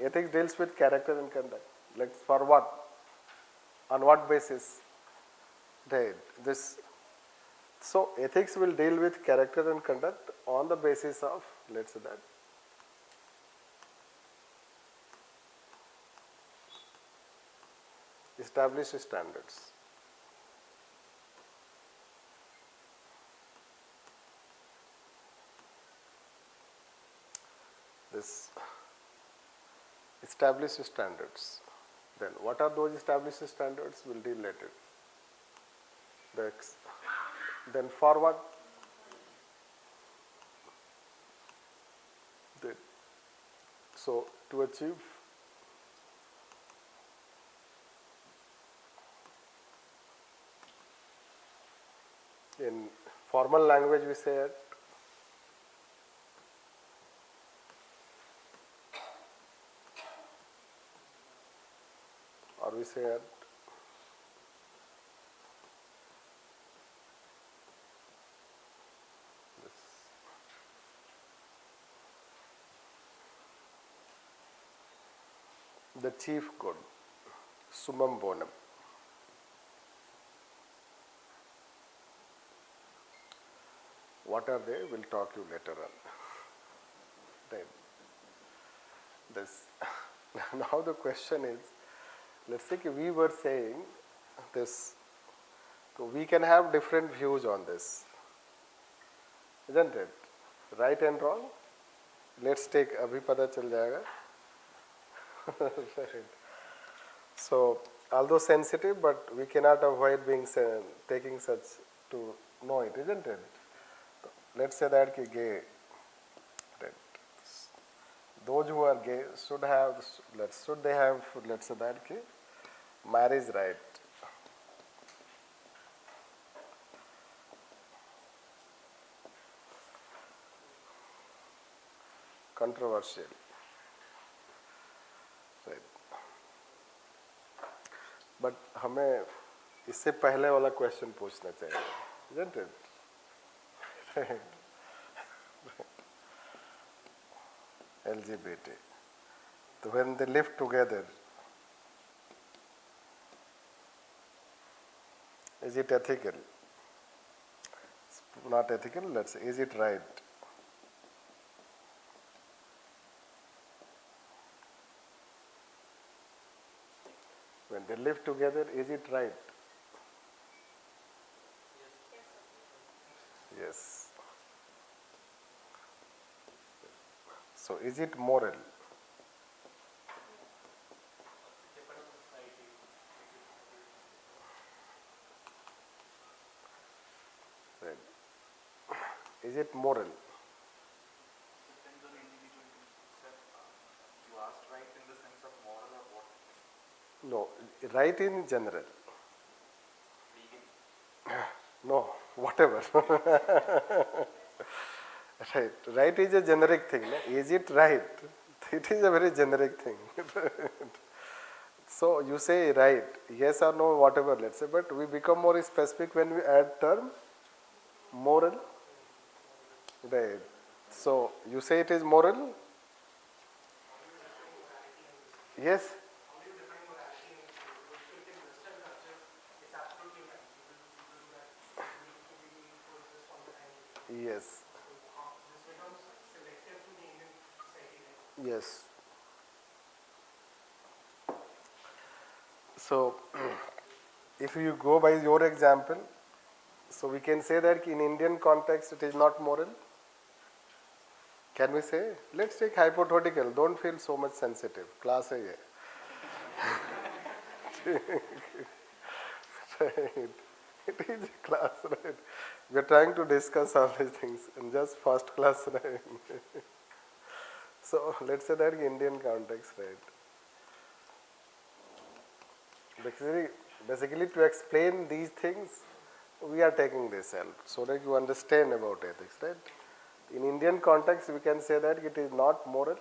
Ethics deals with character and conduct. Like for what? On what basis? Right. This. So ethics will deal with character and conduct on the basis of, let's say that, established standards. This established standards. Then what are those established standards? We'll deal later. Then forward. So to achieve in formal language we say it, or we say it, the chief good, summum bonum. What are they? We'll talk you later on. Right. This. Now the question is, let's say we were saying this, so we can have different views on this, isn't it? Right and wrong. Let's take abhi pata chal jayega. So, although sensitive, but we cannot avoid being taking such to know it, isn't it? Let's say that gay, right. Those who are gay should have, let's say that marriage right. Controversial. But हमें इससे पहले वाला question पूछना चाहिए, isn't it? LGBT. So when they live together, is it ethical? It's not ethical. Let's say, is it right? When they live together, is it right?
Yes, sir.
Yes. So is it moral?
Depend on the society.
Right. Is it moral?
Depends on individual needs. Sir, you asked right in the sense of moral or what?
No, right in general.
Legal.
No, whatever. Right. Right is a generic thing. No? Is it right? It is a very generic thing. So you say right, yes or no, whatever, let's say, but we become more specific when we add term moral. Right. So you say it is moral? Yes? Yes. Yes. So if you go by your example, so we can say that in Indian context it is not moral. Can we say? Let's take hypothetical. Don't feel so much sensitive. Class hai ye. Right. It is a class, right? We are trying to discuss all these things in just first class, right? So let's say that in Indian context, right? Basically, to explain these things, we are taking this help so that you understand about ethics, right? In Indian context, we can say that it is not moral.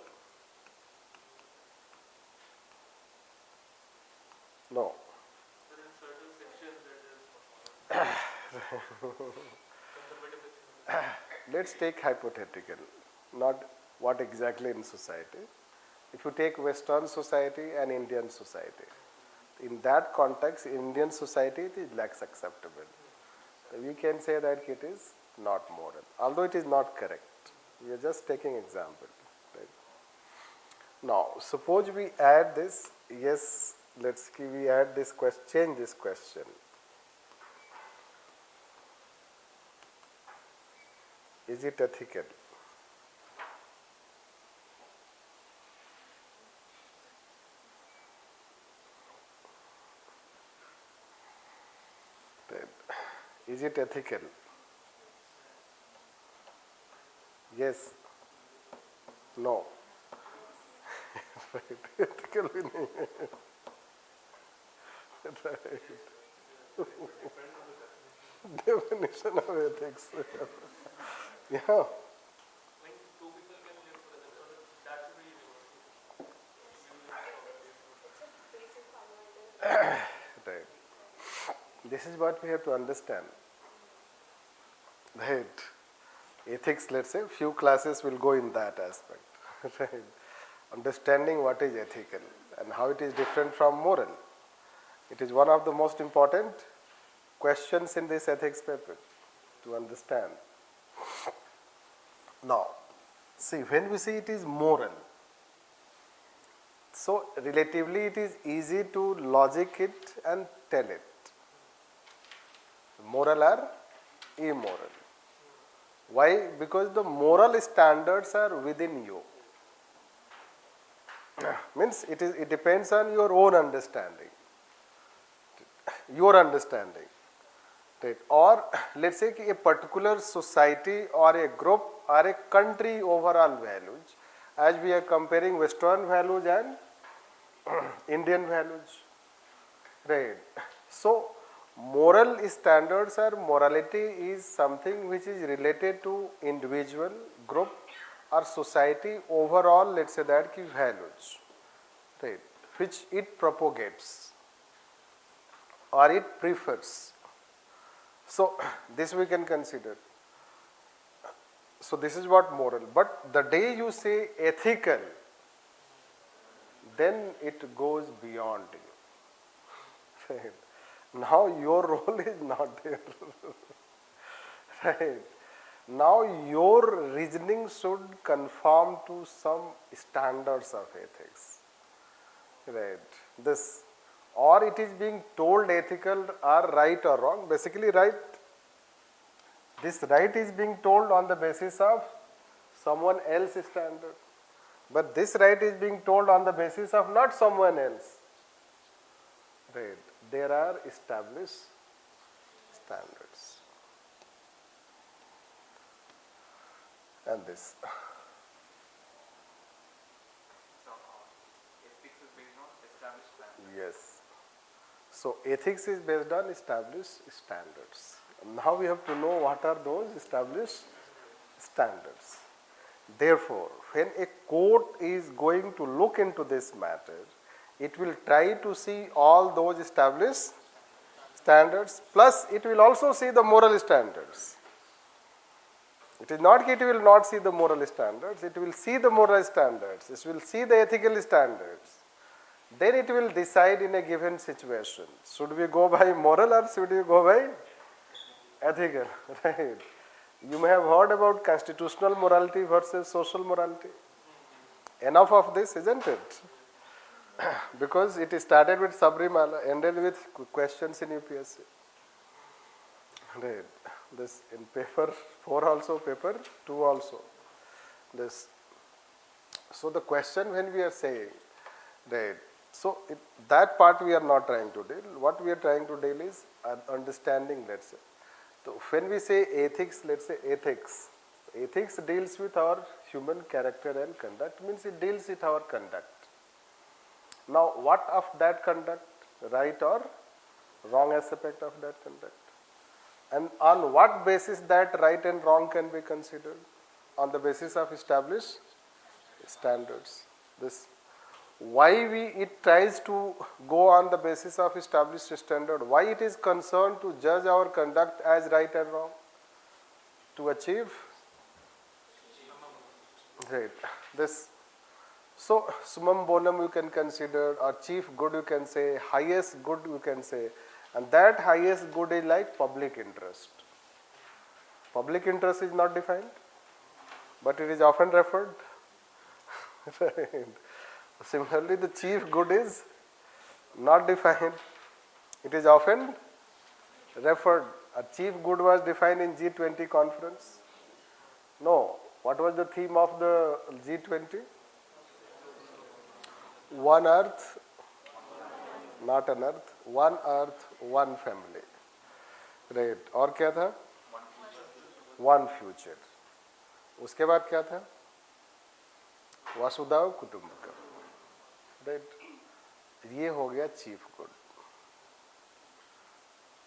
No.
But in certain sections it is conservative section.
Let's take hypothetical, not what exactly in society. If you take Western society and Indian society, in that context, Indian society it is less acceptable. We can say that it is not moral, although it is not correct. We are just taking example. Right? Now, suppose we add this. Yes, we add this question. Change this question. Is it ethical? Right. Is it ethical? Yes. No. Right. Ethical भी नहीं है. Right. Definition of ethics. Yeah.
When two people can live together, so that should be universal.
It's a basic fundamental.
Right. This is what we have to understand. Right. Ethics, let's say, few classes will go in that aspect. Right. Understanding what is ethical and how it is different from moral. It is one of the most important questions in this ethics paper to understand. Now, see, when we say it is moral, so relatively it is easy to logic it and tell it. Moral or immoral. Why? Because the moral standards are within you. Means it depends on your own understanding. Your understanding. Right. Or let's say a particular society or a group or a country overall values, as we are comparing Western values and Indian values. Right. So moral standards or morality is something which is related to individual, group or society overall, let's say that ki values, right, which it propagates or it prefers. So this we can consider. So this is what moral. But the day you say ethical, then it goes beyond you. Right. Now your role is not there. Right. Now your reasoning should conform to some standards of ethics. Right. This or it is being told ethical or right or wrong. Basically right. This right is being told on the basis of someone else's standard. But this right is being told on the basis of not someone else. Right. There are established standards. And this.
So, ethics is based on established standards.
Yes. So ethics is based on established standards. Now we have to know what are those established standards. Therefore, when a court is going to look into this matter, it will try to see all those established standards, plus it will also see the moral standards. It is not that it will not see the moral standards, it will see the moral standards, it will see the ethical standards. Then it will decide in a given situation, should we go by moral or should we go by ethical, right? You may have heard about constitutional morality versus social morality. Enough of this, isn't it? Because it started with Sabrimala, ended with questions in UPSC. Right. This in paper 4 also, paper 2 also. This. So the question when we are saying, right, so that part we are not trying to deal. What we are trying to deal is understanding, let's say. So when we say ethics, let's say ethics. Ethics deals with our human character and conduct, means it deals with our conduct. Now what of that conduct, right or wrong aspect of that conduct? And on what basis that right and wrong can be considered? On the basis of established standards. This why it tries to go on the basis of established standard, why it is concerned to judge our conduct as right and wrong, to achieve, right, this. So summum bonum you can consider, or chief good you can say, highest good you can say, and that highest good is like public interest. Public interest is not defined, but it is often referred. Right. Similarly, the chief good is not defined. It is often referred. A chief good was defined in G20 conference. No. What was the theme of the G20? One earth, not an earth. One earth, one family. Right. और क्या था? One future. उसके बाद क्या था? वसुधैव कुटुंबकम. Right. ये हो गया chief good.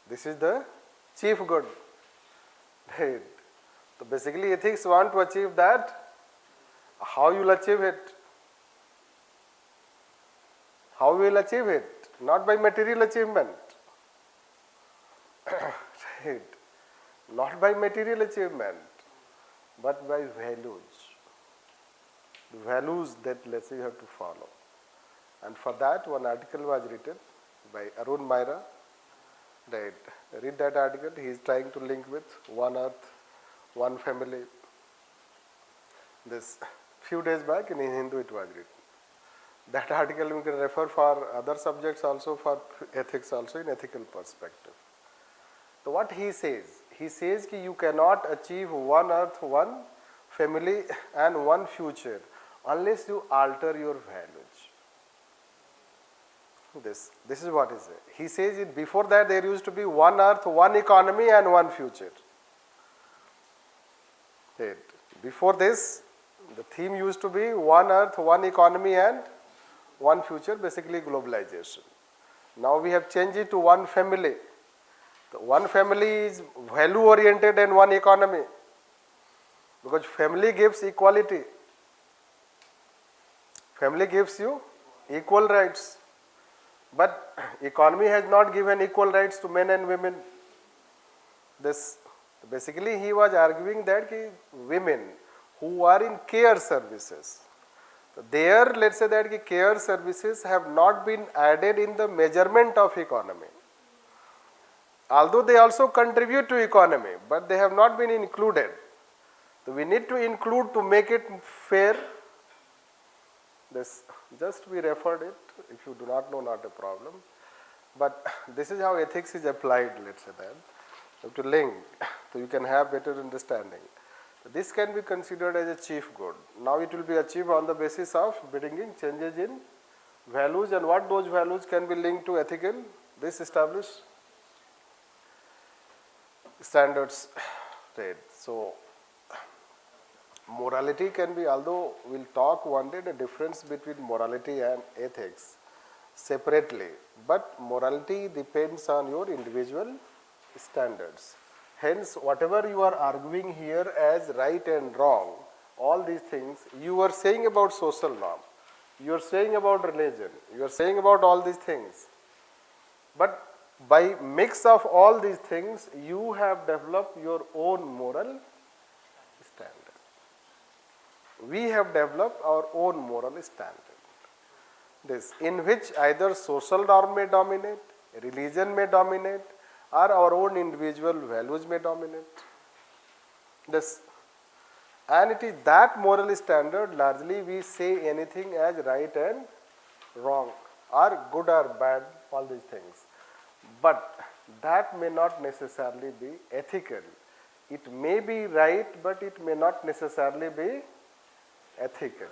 This is the chief good. Right. So basically ethics want to achieve that. How you will achieve it? How we will achieve it? Not by material achievement. Right. Not by material achievement, but by values. The values that, let's say, you have to follow. And for that, one article was written by Arun Maira. Right. Read that article. He is trying to link with one earth, one family. This few days back in Hindu it was written. That article we can refer for other subjects also, for ethics also, in ethical perspective. So what he says that you cannot achieve one earth, one family and one future unless you alter your values. This is what he says. He says it before that there used to be one earth, one economy and one future. Right. Before this, the theme used to be one earth, one economy and one future, basically globalization. Now we have changed it to one family. The one family is value oriented and one economy, because family gives equality. Family gives you equal rights, but economy has not given equal rights to men and women. This basically he was arguing that women who are in care services, there, let's say that care services have not been added in the measurement of economy. Although they also contribute to economy, but they have not been included. So we need to include to make it fair. This just we referred it. If you do not know, not a problem. But this is how ethics is applied, let's say that. You have to link, so you can have better understanding. This can be considered as a chief good. Now it will be achieved on the basis of bringing changes in values, and what those values can be linked to ethical, this established standards. Right. So morality can be, although we'll talk one day the difference between morality and ethics separately, but morality depends on your individual standards. Hence, whatever you are arguing here as right and wrong, all these things, you are saying about social norm, you are saying about religion, you are saying about all these things. But by mix of all these things, you have developed your own moral standard. We have developed our own moral standard. This, in which either social norm may dominate, religion may dominate, or our own individual values may dominate. This, and it is that moral standard largely we say anything as right and wrong, or good or bad, all these things. But that may not necessarily be ethical. It may be right, but it may not necessarily be ethical.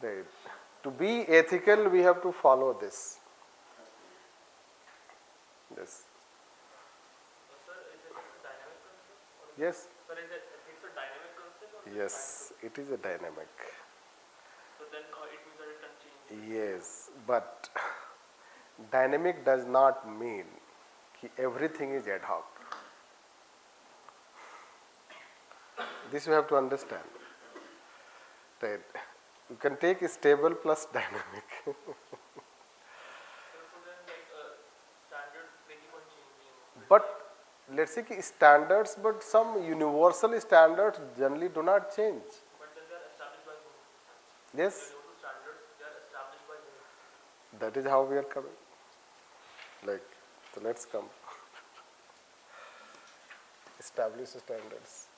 Right. To be ethical, we have to follow this. Yes.
Sir, is it a dynamic concept?
Yes.
Sir, is it ethics a dynamic concept or is it
Yes, it is a dynamic.
So then it means that it can change.
Yes, but dynamic does not mean that everything is ad hoc. This you have to understand. Right. You can take stable plus dynamic.
So then standards they keep on changing.
But let's say standards, but some universal standards generally do not change.
But then they are established by whom?
Yes,
Those standards they are established by whom?
that is how we are coming. Like, so let's come. Establish standards.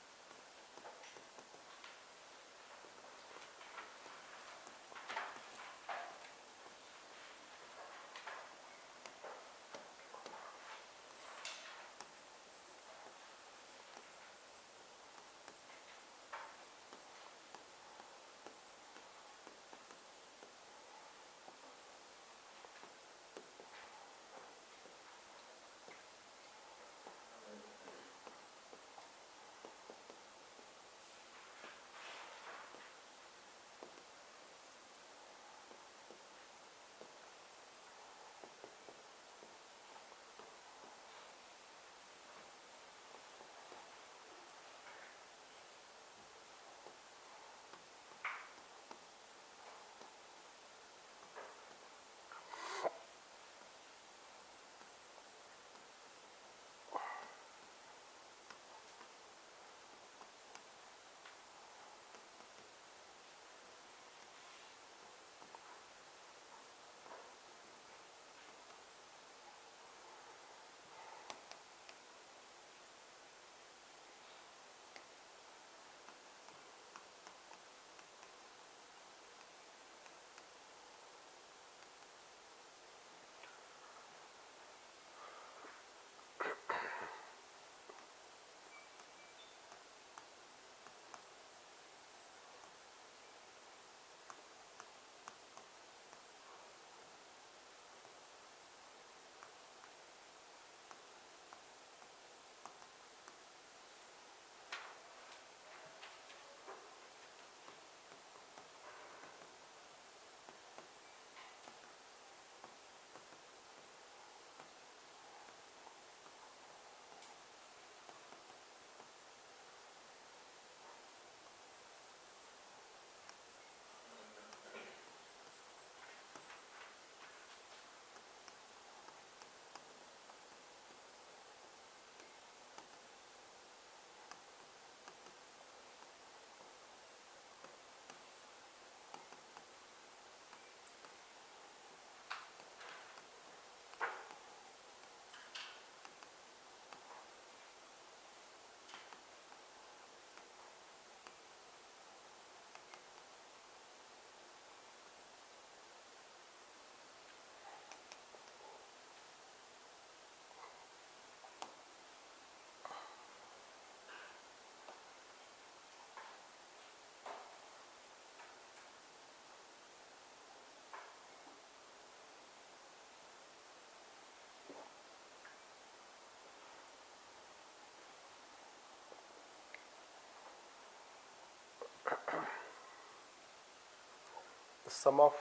some of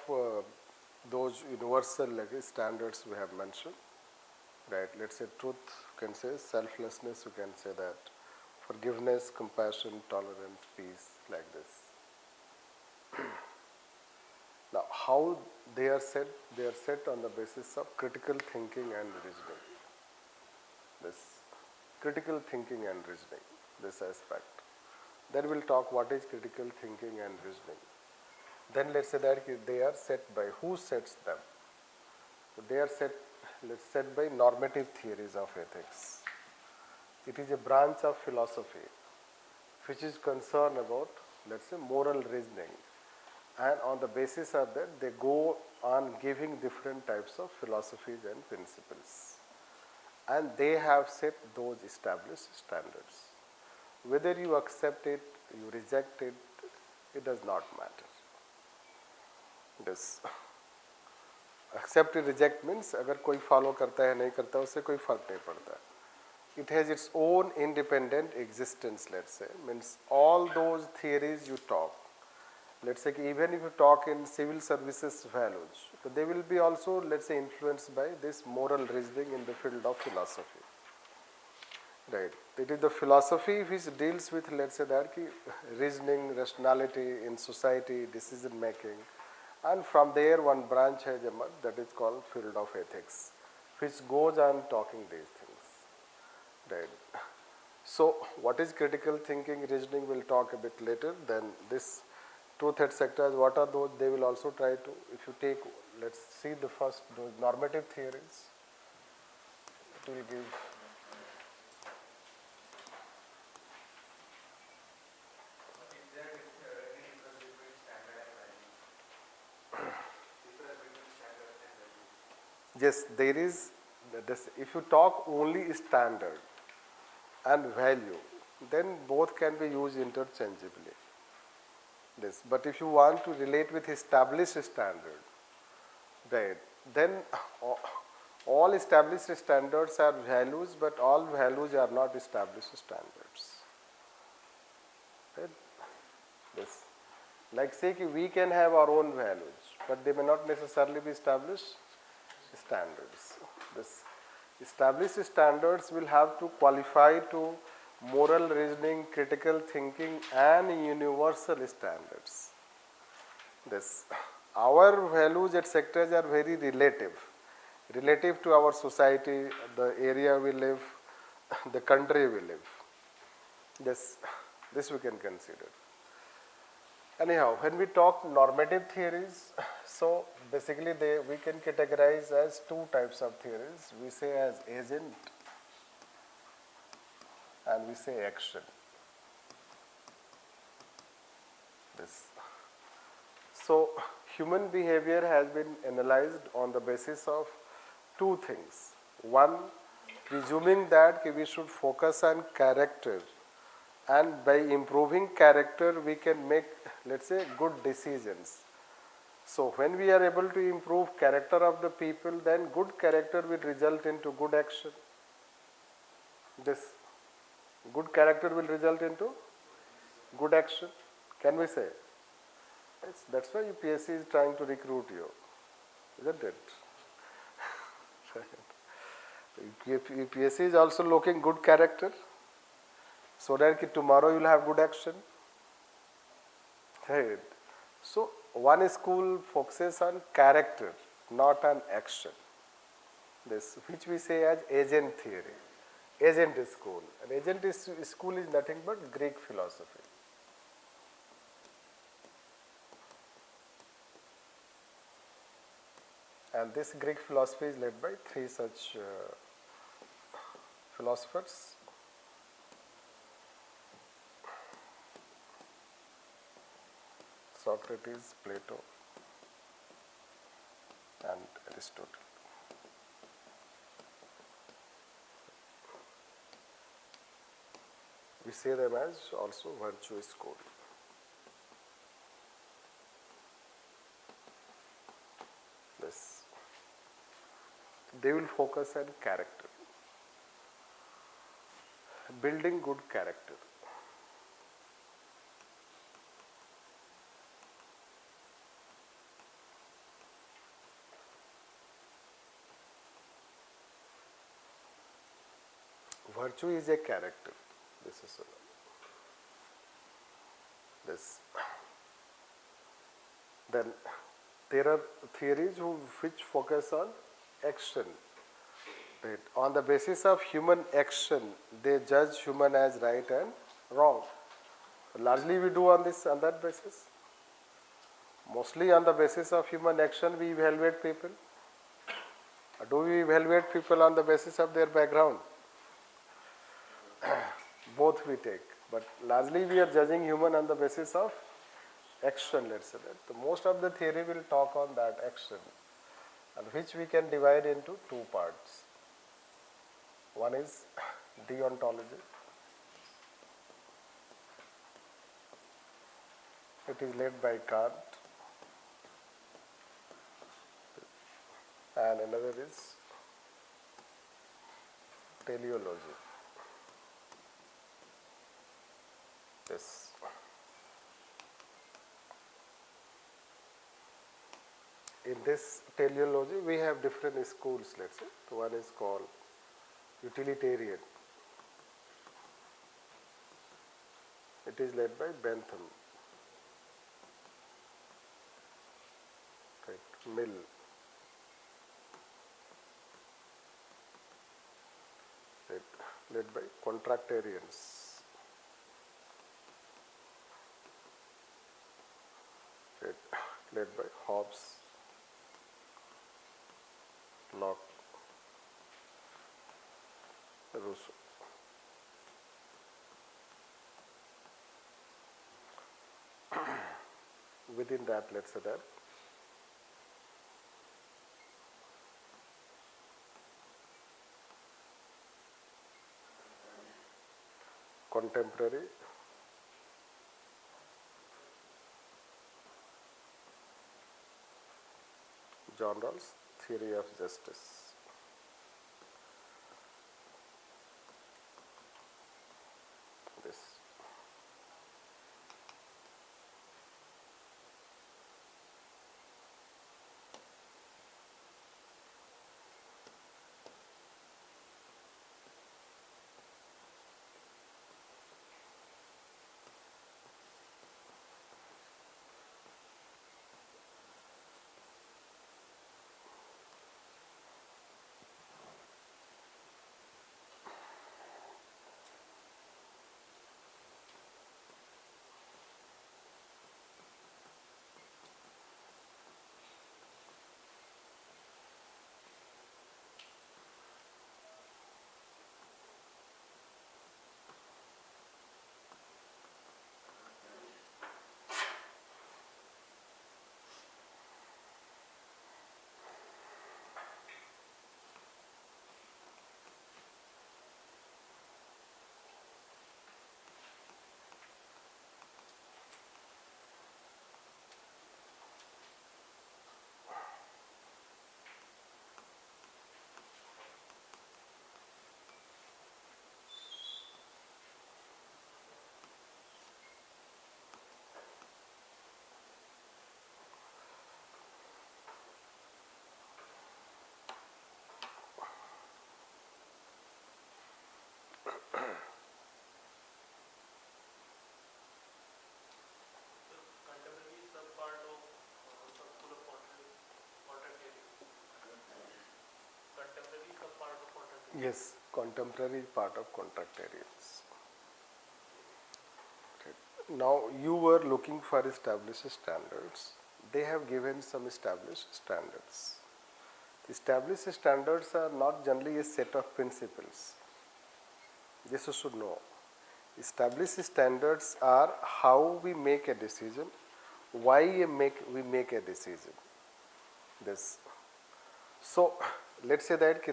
those universal standards we have mentioned, right? Let's say truth, you can say selflessness, you can say that forgiveness, compassion, tolerance, peace, like this. Now, how they are set? They are set on the basis of critical thinking and reasoning. This critical thinking and reasoning, this aspect. Then we'll talk what is critical thinking and reasoning. Then let's say that they are set by, who sets them? They are set, set by normative theories of ethics. It is a branch of philosophy which is concerned about, let's say, moral reasoning. And on the basis of that, they go on giving different types of philosophies and principles. And they have set those established standards. Whether you accept it, you reject it, it does not matter. This accept or reject means अगर कोई follow करता है नहीं करता उससे कोई फर्क नहीं पड़ता. It has its own independent existence, let's say. Means all those theories you talk, let's say even if you talk in civil services values, they will be also, let's say, influenced by this moral reasoning in the field of philosophy. Right. It is the philosophy which deals with, let's say, that reasoning, rationality in society, decision making. And from there one branch has emerged that is called field of ethics, which goes on talking these things. Right. So what is critical thinking, reasoning, we'll talk a bit later. Then this truth etc. What are those? They will also try to, if you take, let's see the first, those normative theories. It will give. Yes, there is. If you talk only standard and value, then both can be used interchangeably. This, but if you want to relate with established standard, right, then all established standards are values, but all values are not established standards. Right? This, like say we can have our own values, but they may not necessarily be established standards. This established standards will have to qualify to moral reasoning, critical thinking, and universal standards. This, our values etc. are very relative to our society, the area we live, the country we live. This we can consider. Anyhow, when we talk normative theories, so basically we can categorize as two types of theories. We say as agent and we say action. This. So human behavior has been analyzed on the basis of two things. One, presuming that we should focus on character, and by improving character we can make, let's say, good decisions. So when we are able to improve character of the people, then good character will result into good action. This good character will result into good action. Can we say? That's why UPSC is trying to recruit you, isn't it? UPSC is also looking good character, so that tomorrow you will have good action. Right. So one school focuses on character, not on action. This, which we say as agent theory. Agent school. An agent school is nothing but Greek philosophy. And this Greek philosophy is led by three such philosophers. Socrates, Plato, and Aristotle. We say them as also virtue school. This, they will focus on character, building good character. virtue is a character. This is this. Then there are theories which focus on action. Right. On the basis of human action, they judge human as right and wrong. Largely we do on that basis. Mostly on the basis of human action we evaluate people. Do we evaluate people on the basis of their background? Both we take. But largely we are judging human on the basis of action, let's say that. So most of the theory will talk on that action, and which we can divide into two parts. One is deontology. It is led by Kant. And another is teleology. Yes. In this teleology, we have different schools, let's say. One is called utilitarian. It is led by Bentham. Right. Mill. Right. Led by contractarians. Right. Led by Hobbes, Locke, Rousseau. Within that, let's say that contemporary genres, theory of justice. This.
Contemporary is some part of some school of contact theory. Contemporary is some part of contact theory.
Yes, contemporary part of contractarians. Right. Now you were looking for established standards. They have given some established standards. Established standards are not generally a set of principles. This you should know. Established standards are how we make a decision, why we make a decision. This. So let's say that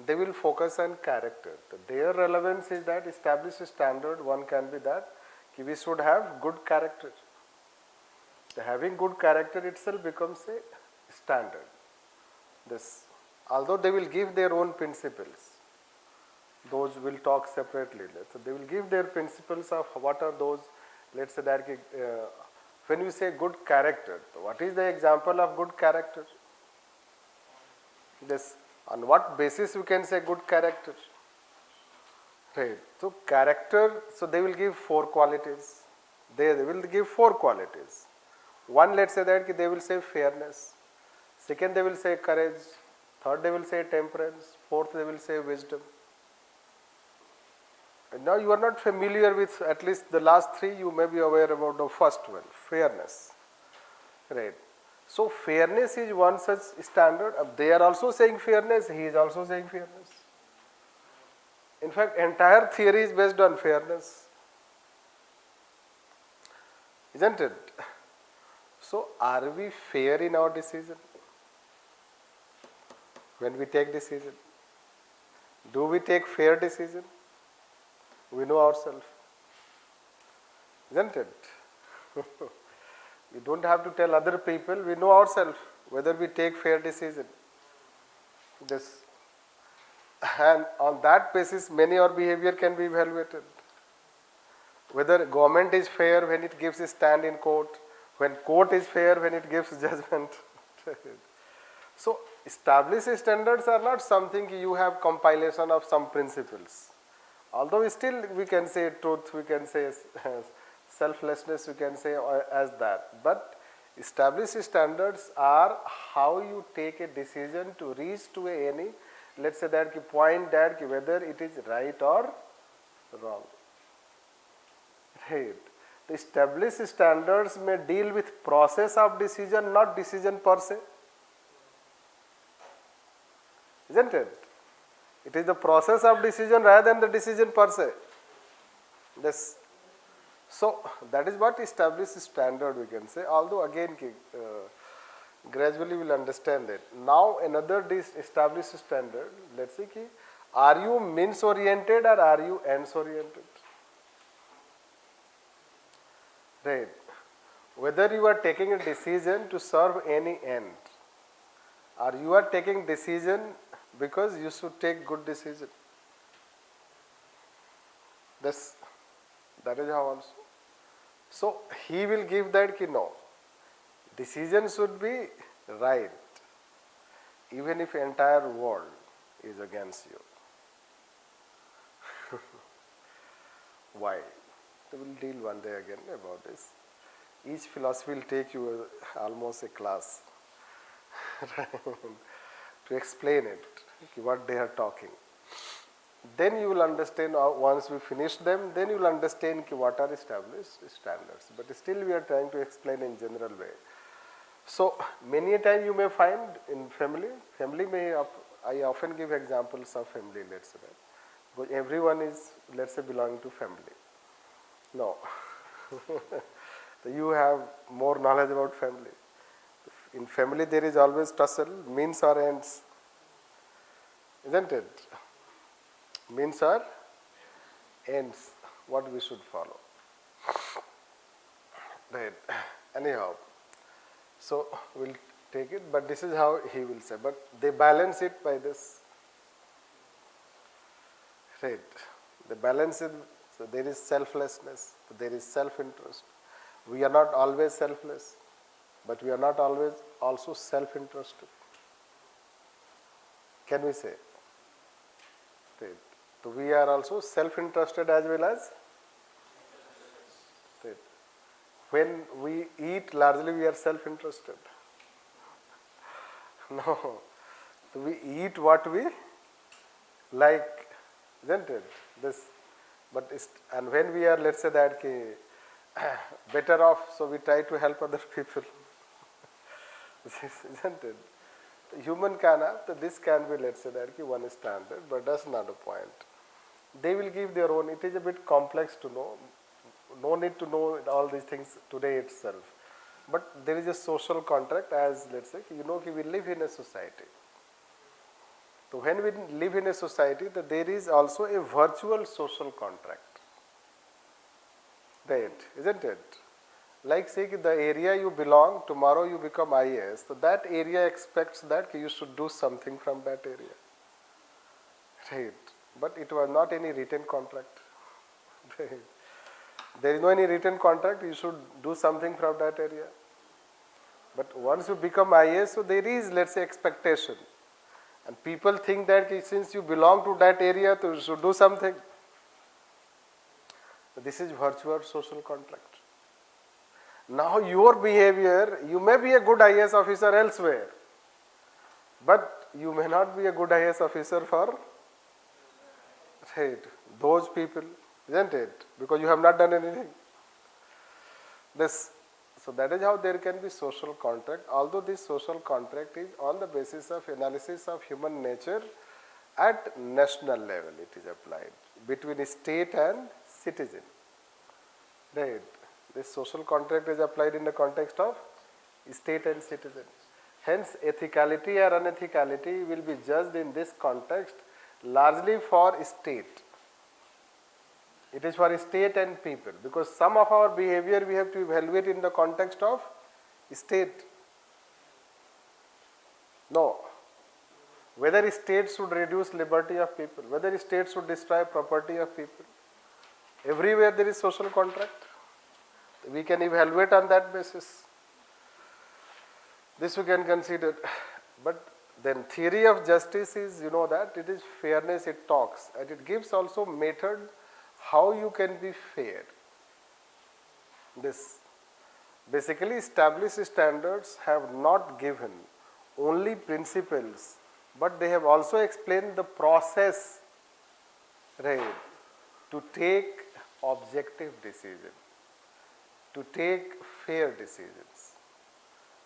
they will focus on character. Their relevance is that established standard one can be that we should have good character. Having good character itself becomes a standard. This, although they will give their own principles, those will talk separately. So they will give their principles of what are those. Let's say that when you say good character, what is the example of good character? This, on what basis we can say good character? Right. So character, so they will give 4 qualities. They will give 4 qualities. One, let's say that they will say fairness. Second, they will say courage. Third, they will say temperance. Fourth, they will say wisdom. And now you are not familiar with at least the last 3, you may be aware about the first one, fairness. Right. So fairness is one such standard. They are also saying fairness, he is also saying fairness. In fact, entire theory is based on fairness. Isn't it? So are we fair in our decision? When we take decision? Do we take fair decision? We know ourselves. Isn't it? We don't have to tell other people, we know ourselves whether we take fair decision. This. And on that basis, many our behavior can be evaluated. Whether government is fair when it gives a stand in court, when court is fair when it gives judgment. So, established standards are not something you have compilation of some principles. Although still we can say truth, we can say selflessness, we can say as that. But established standards are how you take a decision to reach to any, let's say that point that whether it is right or wrong. Right. The established standards may deal with process of decision, not decision per se. Isn't it? It is the process of decision rather than the decision per se. This. So that is what established standard we can say. Although again gradually we will understand it. Now another established standard. Let's see, are you means oriented or are you ends oriented? Right. Whether you are taking a decision to serve any end, or you are taking decision because you should take good decision. That is how also. So he will give that no. Decision should be right, even if entire world is against you. Why? We will deal one day again about this. Each philosophy will take you almost a class to explain it, what they are talking. Then you will understand, once we finish them, then you will understand what are established standards. But still we are trying to explain in general way. So, many a time you may find in family I often give examples of family, let's say that. Because everyone is, let's say, belonging to family. No. You have more knowledge about family. In family there is always tussle, means or ends. Isn't it? Means or ends, what we should follow. Right. Anyhow, so we'll take it, but this is how he will say. But they balance it by this. Right. They balance it, so there is selflessness, there is self-interest. We are not always selfless, but we are not always also self-interested. Can we say? Right. So we are also self-interested as well as. Right. When we eat, largely we are self-interested. No. So we eat what we like, isn't it? And when we are, let's say that better off, so we try to help other people. Isn't it? The human this can be, let's say that one standard, but that's not the point. They will give their own. It is a bit complex to know. No need to know all these things today itself. But there is a social contract, as let's say, we live in a society. So when we live in a society, there is also a virtual social contract. Right, isn't it? Like say the area you belong, tomorrow you become IAS, so that area expects that you should do something from that area. Right. But it was not any written contract. Right. There is no any written contract, you should do something from that area. But once you become IAS, so there is, let's say, expectation. And people think that since you belong to that area, so you should do something. This is virtual social contract. Now your behavior, you may be a good IAS officer elsewhere, but you may not be a good IAS officer for those people, isn't it? Because you have not done anything. So that is how there can be social contract, although this social contract is on the basis of analysis of human nature at national level it is applied between state and citizen. Right. This social contract is applied in the context of state and citizen. Hence, ethicality or unethicality will be judged in this context largely for state. It is for state and people, because some of our behavior we have to evaluate in the context of state. No. Whether state should reduce liberty of people, whether state should destroy property of people. Everywhere there is social contract. We can evaluate on that basis. This we can consider. But then theory of justice is, you know that, it is fairness, it talks. And it gives also method how you can be fair. This basically established standards have not given only principles, but they have also explained the process, right, to take objective decision, to take fair decisions,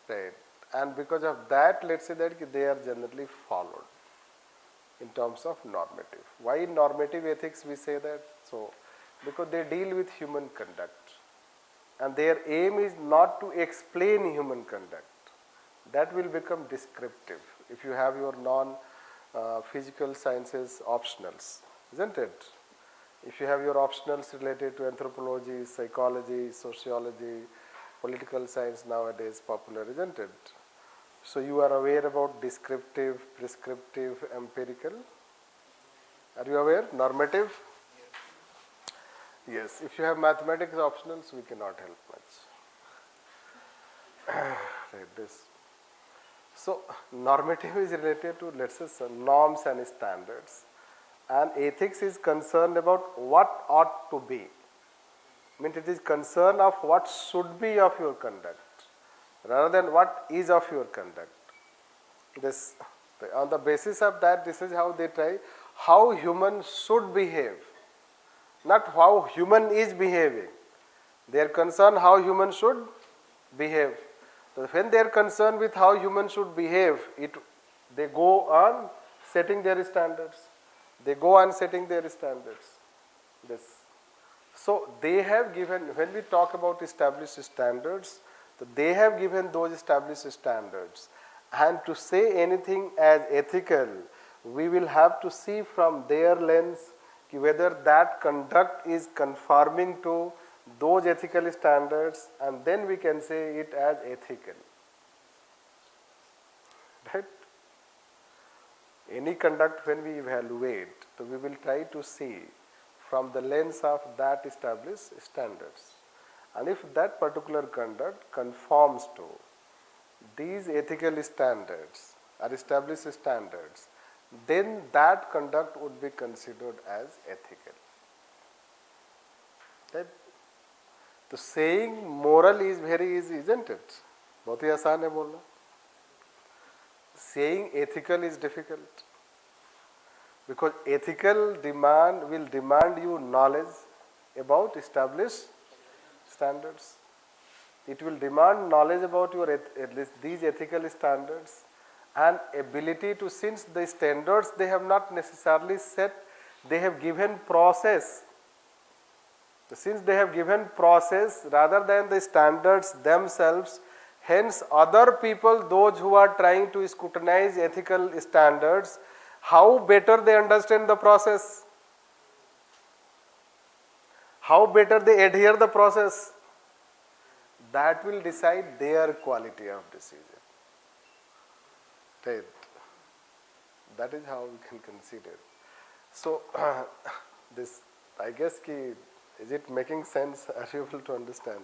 right. And because of that, let's say that they are generally followed in terms of normative. Why in normative ethics we say that? So, because they deal with human conduct, and their aim is not to explain human conduct. That will become descriptive if you have your non-physical sciences optionals, isn't it? If you have your optionals related to anthropology, psychology, sociology, political science nowadays popular, isn't it? So you are aware about descriptive, prescriptive, empirical. Are you aware? Normative? Yes. If you have mathematics optionals, we cannot help much. Right, this. So normative is related to, let's say, norms and standards, and ethics is concerned about what ought to be. Means it is concerned of what should be of your conduct, rather than what is of your conduct. This, on the basis of that, this is how they try how human should behave, not how human is behaving. They are concerned how human should behave. So when they are concerned with how humans should behave, they go on setting their standards. They go on setting their standards. This. So they have given, when we talk about established standards, so they have given those established standards. And to say anything as ethical, we will have to see from their lens whether that conduct is conforming to those ethical standards, and then we can say it as ethical. Right? Any conduct when we evaluate, so we will try to see from the lens of that established standards. And if that particular conduct conforms to these ethical standards or established standards, then that conduct would be considered as ethical. Right? तो saying moral is very easy, isn't it? बहुत ही आसान है बोलना. Saying ethical is difficult, because ethical will demand you knowledge about established standards. It will demand knowledge about your at least these ethical standards, and ability to, since the standards they have not necessarily set, they have given process. Since they have given process rather than the standards themselves, hence other people, those who are trying to scrutinize ethical standards, how better they understand the process, how better they adhere the process, that will decide their quality of decision. Right. That is how we can consider. So, this, I guess, is it making sense? Are you able to understand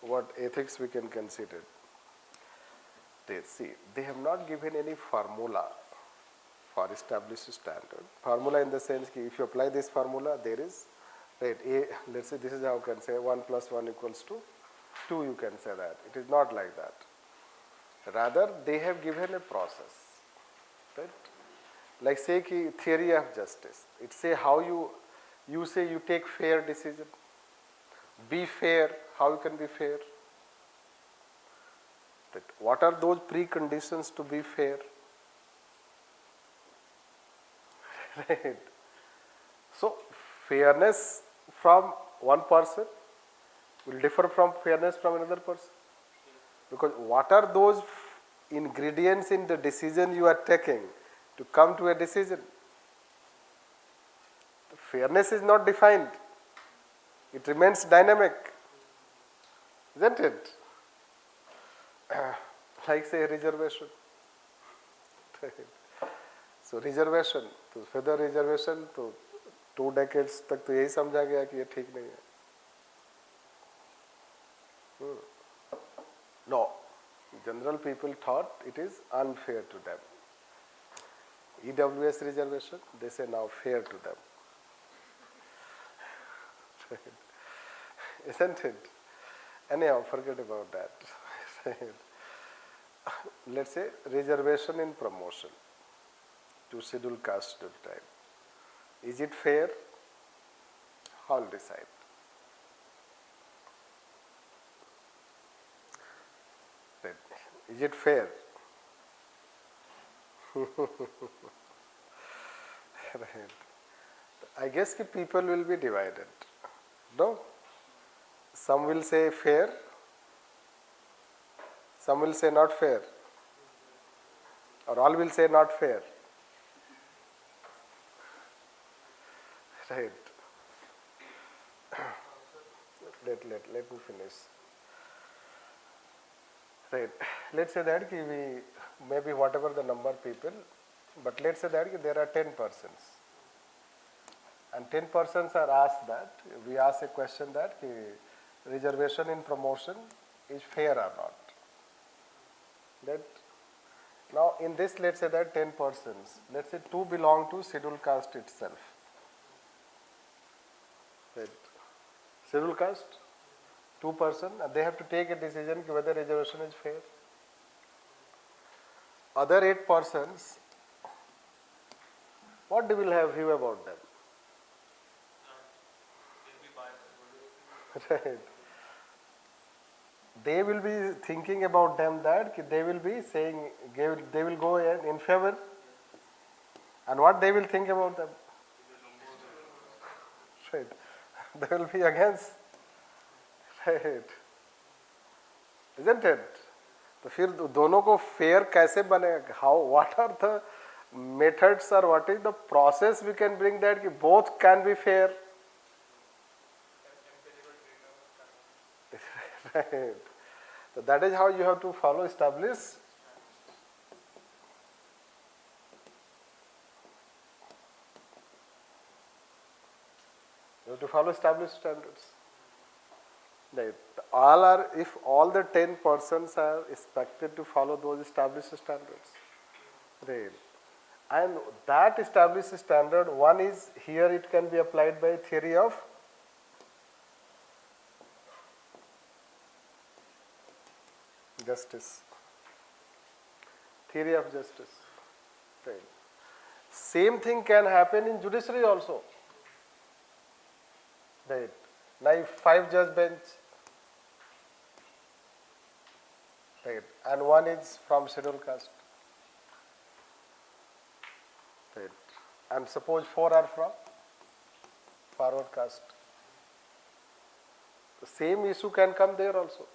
what ethics we can consider? They have not given any formula for established standard. Formula in the sense that if you apply this formula, there is Right, let's say this is how you can say 1 plus 1 equals to 2, you can say that. It is not like that. Rather, they have given a process, right? Like say ki theory of justice. It say how you say you take fair decision. Be fair, how you can be fair? That what are those preconditions to be fair? Right. So, fairness from one person will differ from fairness from another person. Because what are those ingredients in the decision you are taking to come to a decision? The fairness is not defined. It remains dynamic. Isn't it? Like say reservation. So reservation, तो feather reservation तो 2 decades तक तो यही समझा गया कि ये ठीक नहीं है. No, general people thought it is unfair to them. EWS reservation, they say now fair to them. Isn't it? Anyhow, forget about that. Let's say reservation in promotion to scheduled caste scheduled tribe. Is it fair? How will decide? Right. Is it fair? Right. I guess ki people will be divided. No? Some will say fair, some will say not fair, or all will say not fair. Right. Let me finish. Right. Let's say that we maybe whatever the number of people, but let's say that there are 10 persons. And 10 persons are asked that, we ask a question that reservation in promotion is fair or not. That now in this, let's say that 10 persons, let's say 2 belong to scheduled caste itself. Right. Scheduled caste, 2 persons, and they have to take a decision whether reservation is fair. Other 8 persons, what they will have view about them? Right. They will be thinking about them that they will be saying, they will go in favor. And what they will think about them? Right. They will be against. Right. Isn't it? तो फिर दोनों को fair कैसे बनेगा? How? What are the methods or what is the process we can bring that कि both can be fair? Right. So that is how you have to follow, establish. You have to follow established standards. Right. If all the 10 persons are expected to follow those established standards. Right. And that established standard, one is here it can be applied by theory of justice. Theory of justice. Right. Same thing can happen in judiciary also. Right. Now if 5 judge bench, right, and one is from scheduled caste. Right. And suppose 4 are from forward caste. The same issue can come there also.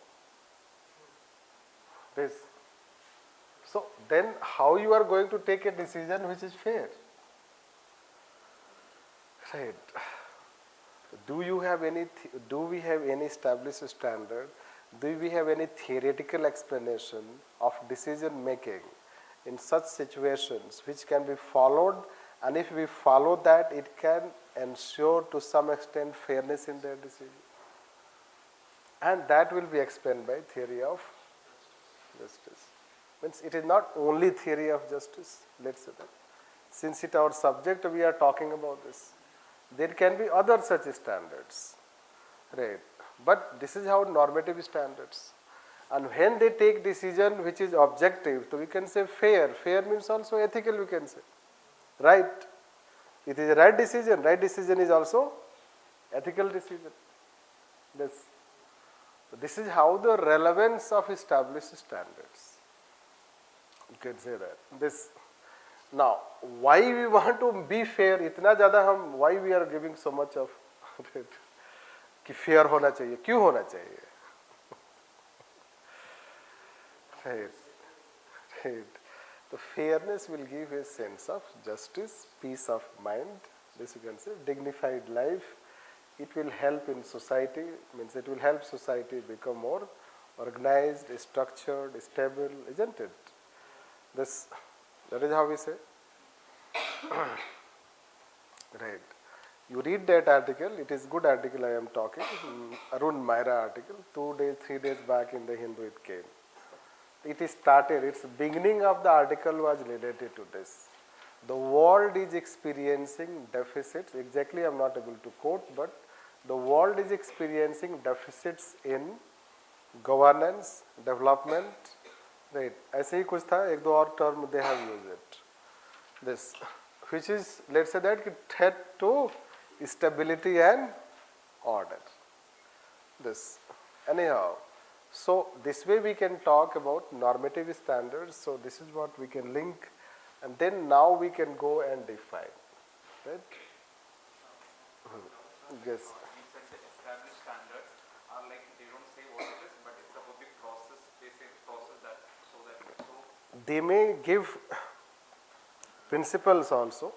This. So then how you are going to take a decision which is fair? Right. Do we have any established standard? Do we have any theoretical explanation of decision making in such situations which can be followed, and if we follow that, it can ensure to some extent fairness in their decision? And that will be explained by theory of justice. Means it is not only theory of justice, let's say that. Since it our subject, we are talking about this. There can be other such standards, right? But this is how normative standards. And when they take decision which is objective, so we can say fair. Fair means also ethical, we can say. Right? It is a right decision. Right decision is also ethical decision. This is how the relevance of established standards. You can say that. This. Now, why we want to be fair? इतना ज़्यादा हम why we are giving so much of कि fair होना चाहिए, क्यों होना चाहिए? Right. The fairness will give a sense of justice, peace of mind. This you can say dignified life. It will help in society. Means it will help society become more organized, structured, stable, isn't it? That is how we say. Right. You read that article. It is good article I am talking. Arun Myra article. 2 days, 3 days back in the Hindu it came. It is started. Its beginning of the article was related to this. The world is experiencing deficits. Exactly I am not able to quote, but the world is experiencing deficits in governance, development. Right. ऐसे ही कुछ था, एक दो और term they have used it. This, which is, let's say that threat to stability and order. This, anyhow. So this way we can talk about normative standards. So this is what we can link, and then now we can go and define. Right? Yes.
You said the established standards are like they don't say what it is, but it's about the process. They say process that so that
they may give principles also,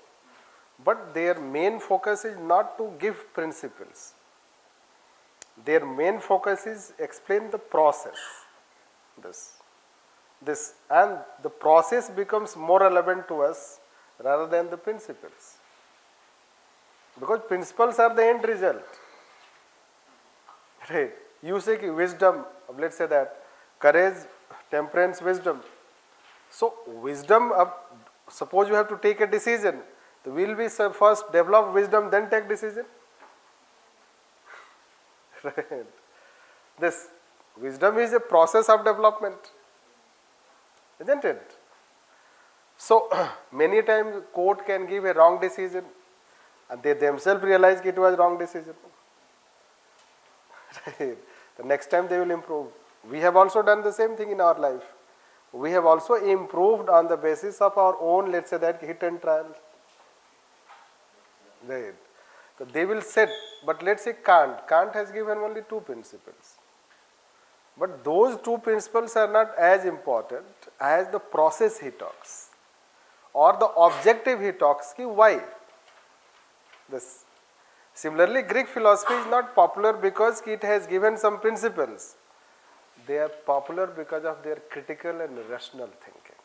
but their main focus is not to give principles. Their main focus is explain the process. This and the process becomes more relevant to us rather than the principles, because principles are the end result. Right? You say कि wisdom, let's say that courage, temperance, wisdom. So wisdom, suppose you have to take a decision, so will we first develop wisdom then take decision? Right. This wisdom is a process of development, isn't it? So many times court can give a wrong decision and they themselves realize it was wrong decision. Right. The next time they will improve. We have also done the same thing in our life. We have also improved on the basis of our own, let's say that hit and trial. Right. So they will set, but let's say Kant. Kant has given only 2 principles. But those 2 principles are not as important as the process he talks or the objective he talks. Ki why? This. Similarly, Greek philosophy is not popular because it has given some principles. They are popular because of their critical and rational thinking.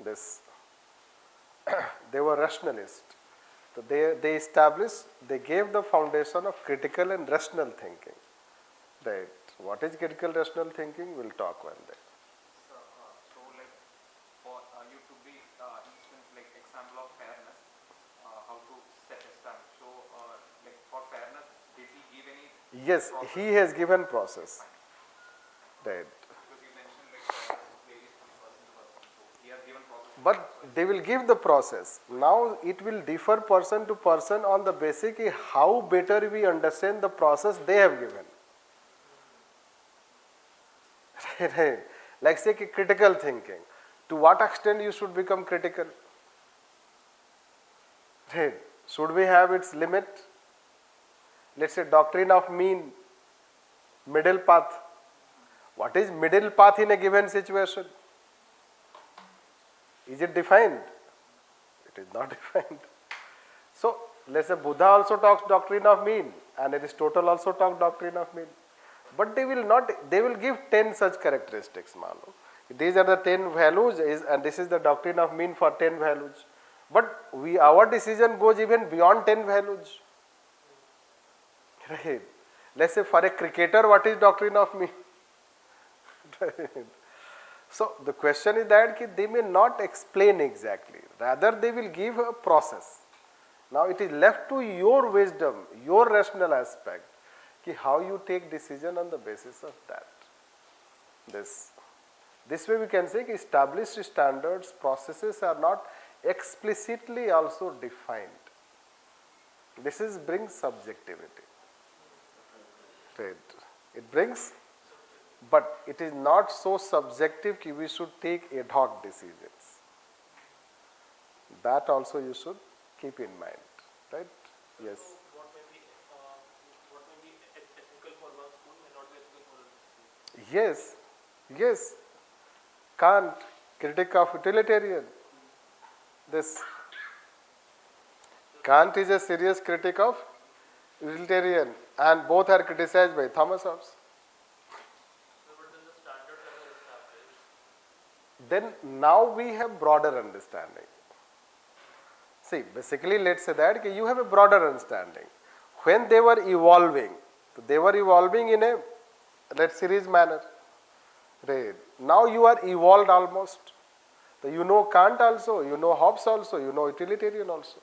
This. They were rationalists. So they established, they gave the foundation of critical and rational thinking. Right. What is critical rational thinking? We'll talk one day.
So like for you to be instance like example of fairness, how to set a stand. So like for fairness, did he give any?
Yes,
process?
he has given process. Right.
Because you mentioned like fairness varies from person to person. So he has given process.
But they will give the process. Now it will differ person to person on the basis of how better we understand the process they have given. Right. Like say critical thinking. To what extent you should become critical? Right. Should we have its limit? Let's say doctrine of mean, middle path. What is middle path in a given situation? Is it defined? It is not defined. So let's say Buddha also talks doctrine of mean and Aristotle also talks doctrine of mean. But they will give 10 such characteristics. These are the 10 values and this is the doctrine of mean for 10 values. But our decision goes even beyond 10 values. Right. Let's say for a cricketer, what is doctrine of mean? Right. So the question is that they may not explain exactly. Rather, they will give a process. Now it is left to your wisdom, your rational aspect, ki how you take decision on the basis of that. This way we can say that established standards, processes are not explicitly also defined. This is brings subjectivity. Right. It brings, but it is not so subjective that we should take ad hoc decisions. That also you should keep in mind. Right? Yes.
So what may be ethical for one school may not be ethical for another school.
Yes. Yes. Kant, critic of utilitarian. This Kant is a serious critic of utilitarian, and both are criticized by Thomas Hobbes.
So, but then the standards that are established.
Then now we have broader understanding. See, basically let's say that you have a broader understanding. When they were evolving in a, series manner. Right. Now you are evolved almost. So you know Kant also, you know Hobbes also, you know utilitarian also.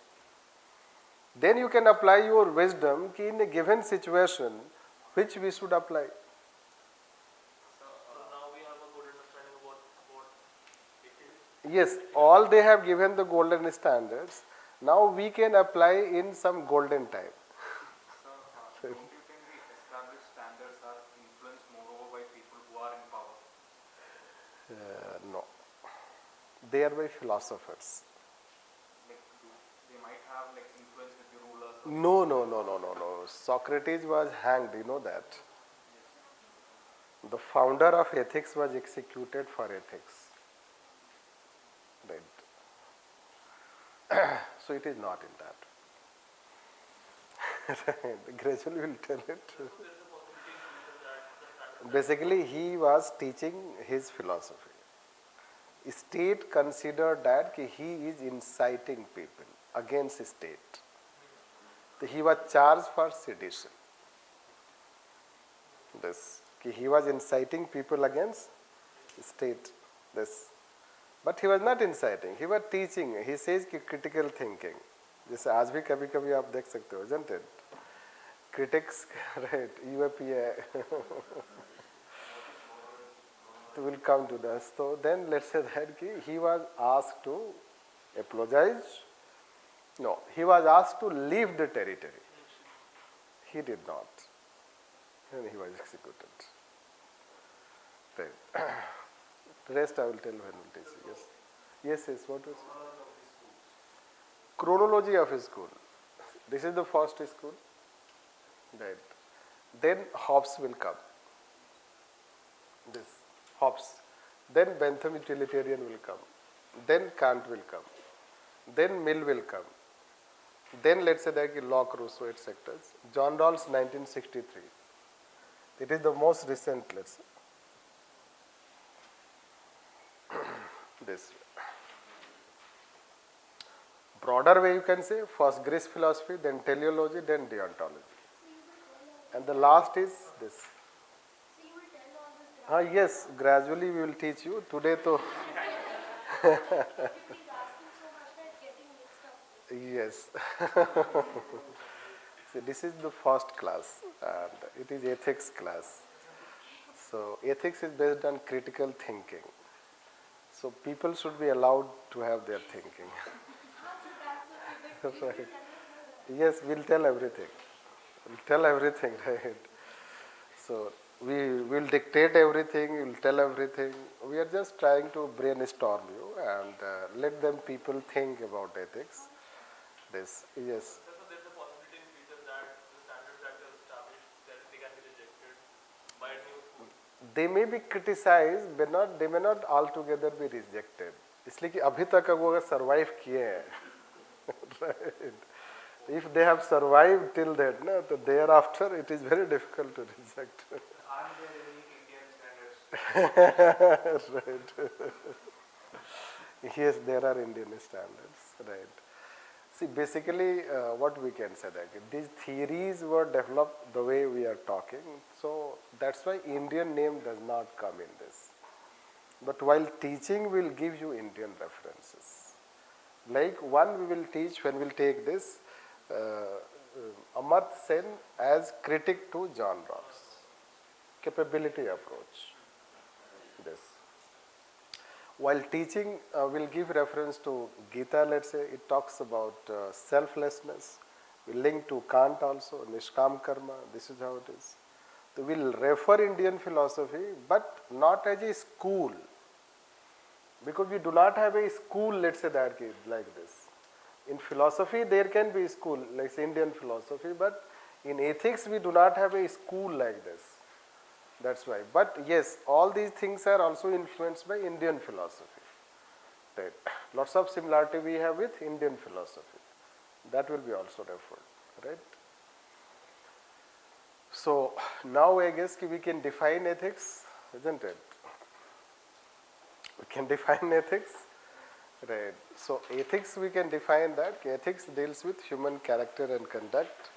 Then you can apply your wisdom in a given situation which we should apply.
So now we have a good understanding about it.
Yes, all they have given the golden standards. Now we can apply in some golden time.
So, don't you think the established standards are influenced moreover by people who are in power?
No. They are by philosophers.
Like, they might have like influence with the rulers.
No. Socrates was hanged, you know that. The founder of ethics was executed for ethics. Right. So it is not in that. Gradually we will tell it.
So there is a possibility that the standards
Basically, he was teaching his philosophy. State considered that he is inciting people against state. So he was charged for sedition. He was inciting people against state. But he was not inciting, he was teaching. He says critical thinking. जैसे आज भी कभी कभी आप देख सकते हो, isn't it? Critics, right? UPSC will come to this. So then let's say that he was asked to apologize. No, he was asked to leave the territory. He did not. And he was executed. Right. The rest I will tell when we teach. Yes, what was it? Chronology of his school. This is the first school. Right. Then Hobbes will come. This Hobbes. Then Bentham utilitarian will come. Then Kant will come. Then Mill will come. Then let's say that Locke, Rousseau, etc. John Rawls 1963. It is the most recent, let's say. This broader way you can say, first Greek philosophy, then teleology, then deontology. And the last is this.
So you will tell all this
Yes, gradually we will teach you. Today to
He's asking so much that getting mixed up.
yes. See, this is the first class and it is ethics class. So ethics is based on critical thinking. So people should be allowed to have their thinking. Right. Yes, we'll tell everything. We'll tell everything, right? So we will dictate everything, we'll tell everything. We are just trying to brainstorm you and let them people think about ethics. This, yes.
So there is a possibility in future that the standards that are established, that they can be rejected by a new school.
They may be criticized, but not, they may not altogether be rejected. इसलिए कि अभी तक वो अगर survive किए हैं, right? If they have survived till that, no, so thereafter it is very difficult to reject.
Aren't there any Indian standards?
Right. Yes, there are Indian standards, right? See, basically, what we can say that these theories were developed the way we are talking, so that's why Indian name does not come in this. But while teaching, we'll give you Indian references. Like one we will teach when we'll take this, Amartya Sen as critic to John Rawls. Capability approach. This. While teaching, we'll give reference to Gita, let's say, it talks about selflessness. We link to Kant also, Nishkam Karma, this is how it is. So we'll refer Indian philosophy, but not as a school. Because we do not have a school, let's say, that like this. In philosophy, there can be a school, like Indian philosophy, but in ethics, we do not have a school like this. That's why. But yes, all these things are also influenced by Indian philosophy. Right. Lots of similarity we have with Indian philosophy. That will be also referred. Right. So now I guess we can define ethics, isn't it? We can define ethics. Right. So ethics, we can define that ethics deals with human character and conduct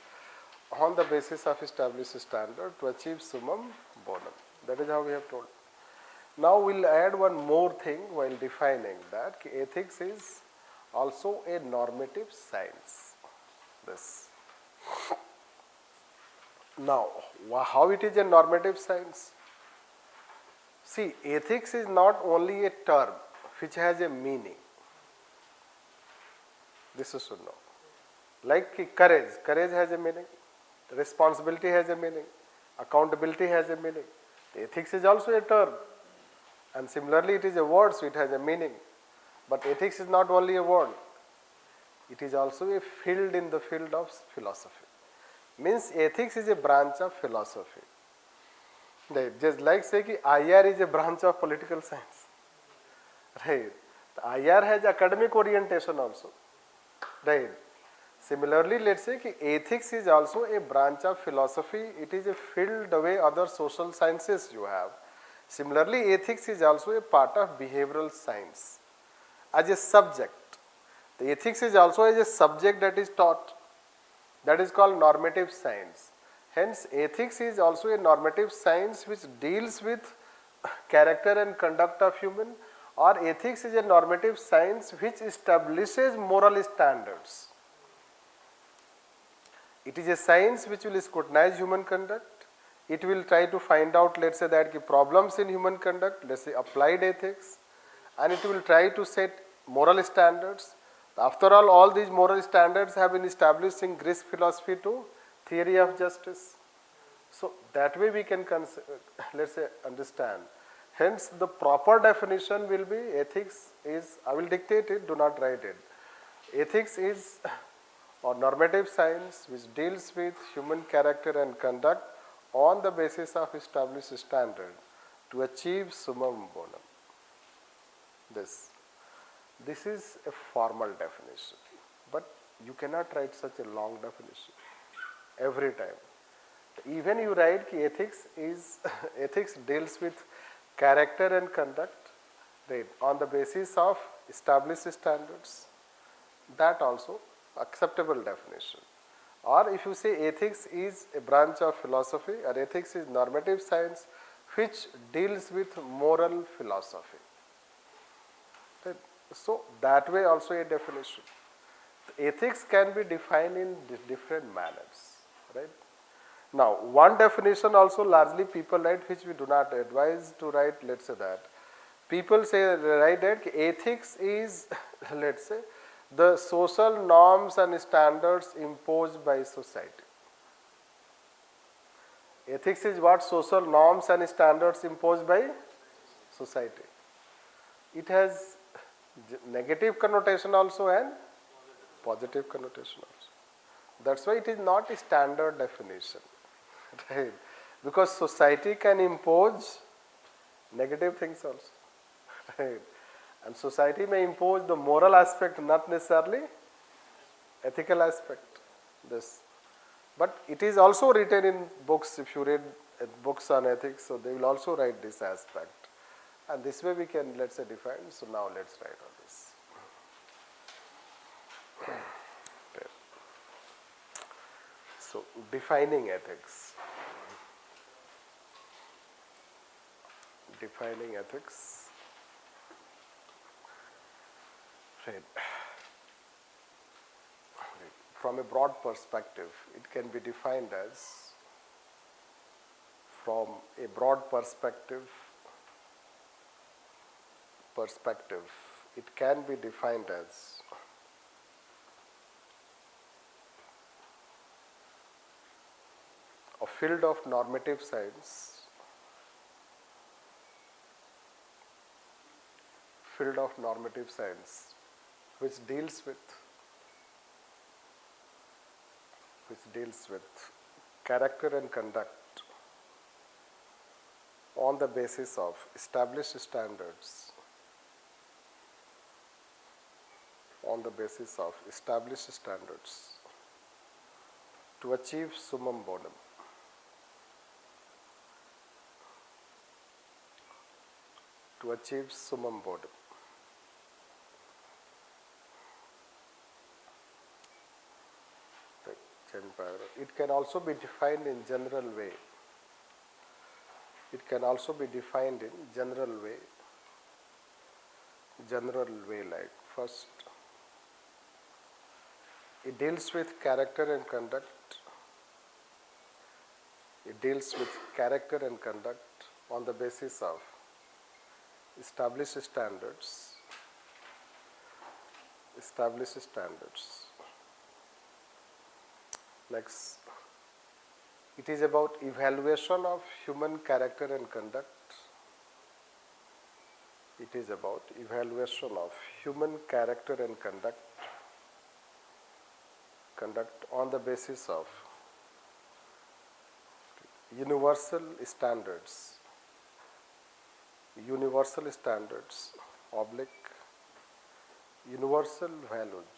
on the basis of established standard to achieve summum bonum. That is how we have told. Now we'll add one more thing while defining that ethics is also a normative science. This. Now, how it is a normative science? See, ethics is not only a term which has a meaning. This is to know. Like courage. Courage has a meaning. Responsibility has a meaning. Accountability has a meaning. Ethics is also a term. And similarly, it is a word, so it has a meaning. But ethics is not only a word. It is also a field in the field of philosophy. Means ethics is a branch of philosophy. Right. Just like say ki IR is a branch of political science. Right. The IR has academic orientation also. Right. Similarly, let's say ki ethics is also a branch of philosophy. It is a field the way other social sciences you have. Similarly, ethics is also a part of behavioral science as a subject. The ethics is also as a subject that is taught. That is called normative science. Hence, ethics is also a normative science which deals with character and conduct of human, or ethics is a normative science which establishes moral standards. It is a science which will scrutinize human conduct. It will try to find out, let's say, that problems in human conduct, let's say applied ethics, and it will try to set moral standards. After all these moral standards have been established in Greek philosophy too, theory of justice. So that way we can, let's say, understand. Hence, the proper definition will be ethics is, I will dictate it, do not write it. Ethics is a normative science which deals with human character and conduct on the basis of established standard to achieve summum bonum. This is a formal definition, but you cannot write such a long definition every time. Even you write ki ethics deals with character and conduct, right, on the basis of established standards. That also acceptable definition. Or if you say ethics is a branch of philosophy, or ethics is normative science which deals with moral philosophy. Right. So that way also a definition. Ethics can be defined in different manners. Right. Now, one definition also largely people write which we do not advise to write, let's say that. People say, write that ethics is, let's say, the social norms and standards imposed by society. Ethics is what? Social norms and standards imposed by society. It has negative connotation also and positive connotation also. That's why it is not a standard definition. Right? Because society can impose negative things also. Right? And society may impose the moral aspect, not necessarily ethical aspect. This. But it is also written in books, if you read books on ethics, so they will also write this aspect. And this way we can, let's say, define. So now let's write on this. Okay. So defining ethics. Defining ethics. Right. from a broad perspective, it can be defined as, from a broad perspective, it can be defined as a field of normative science, which deals with character and conduct on the basis of established standards, to achieve summum bonum. It can also be defined in general way. Like, first, it deals with character and conduct. On the basis of established standards. Next, it is about evaluation of human character and conduct. On the basis of universal standards, oblique universal values.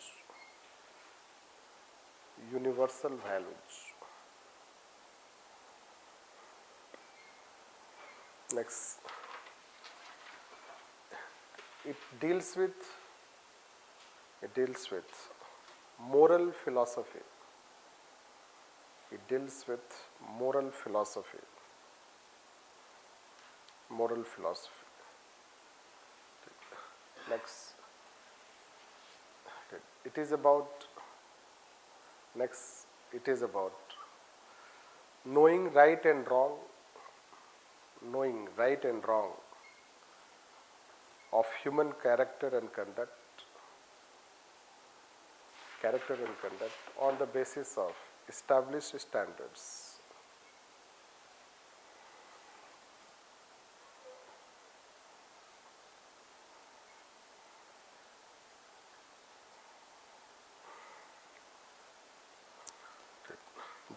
Next, it deals with moral philosophy. Next, it is about knowing right and wrong of human character and conduct on the basis of established standards.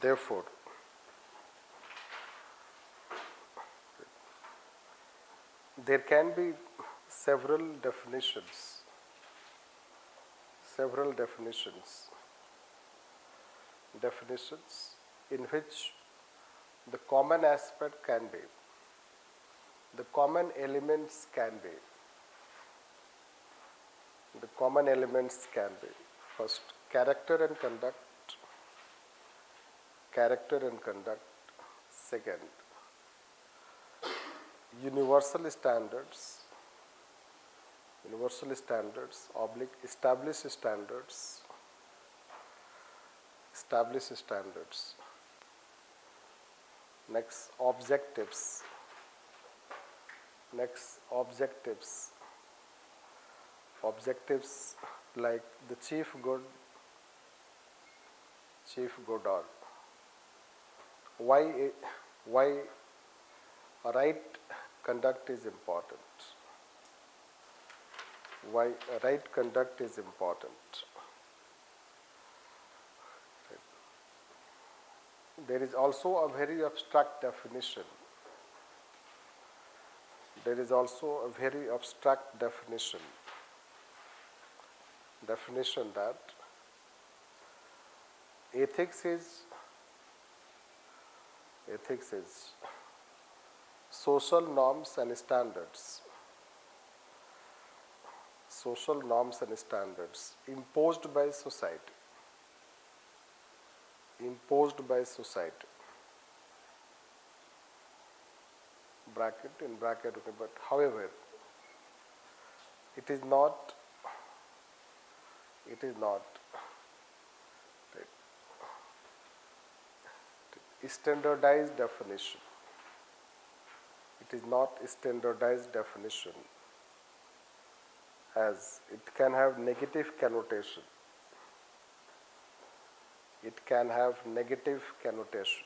Therefore, there can be several definitions in which the common aspect can be, the common elements can be. First, character and conduct. Second, universal standards, oblique established standards. Next, objectives. Objectives like the chief good or why a right conduct is important. There is also a very abstract definition. That ethics is social norms and standards imposed by society. Bracket, okay, but however, it is not standardized definition. It is not a standardized definition, as it can have negative connotation. It can have negative connotation.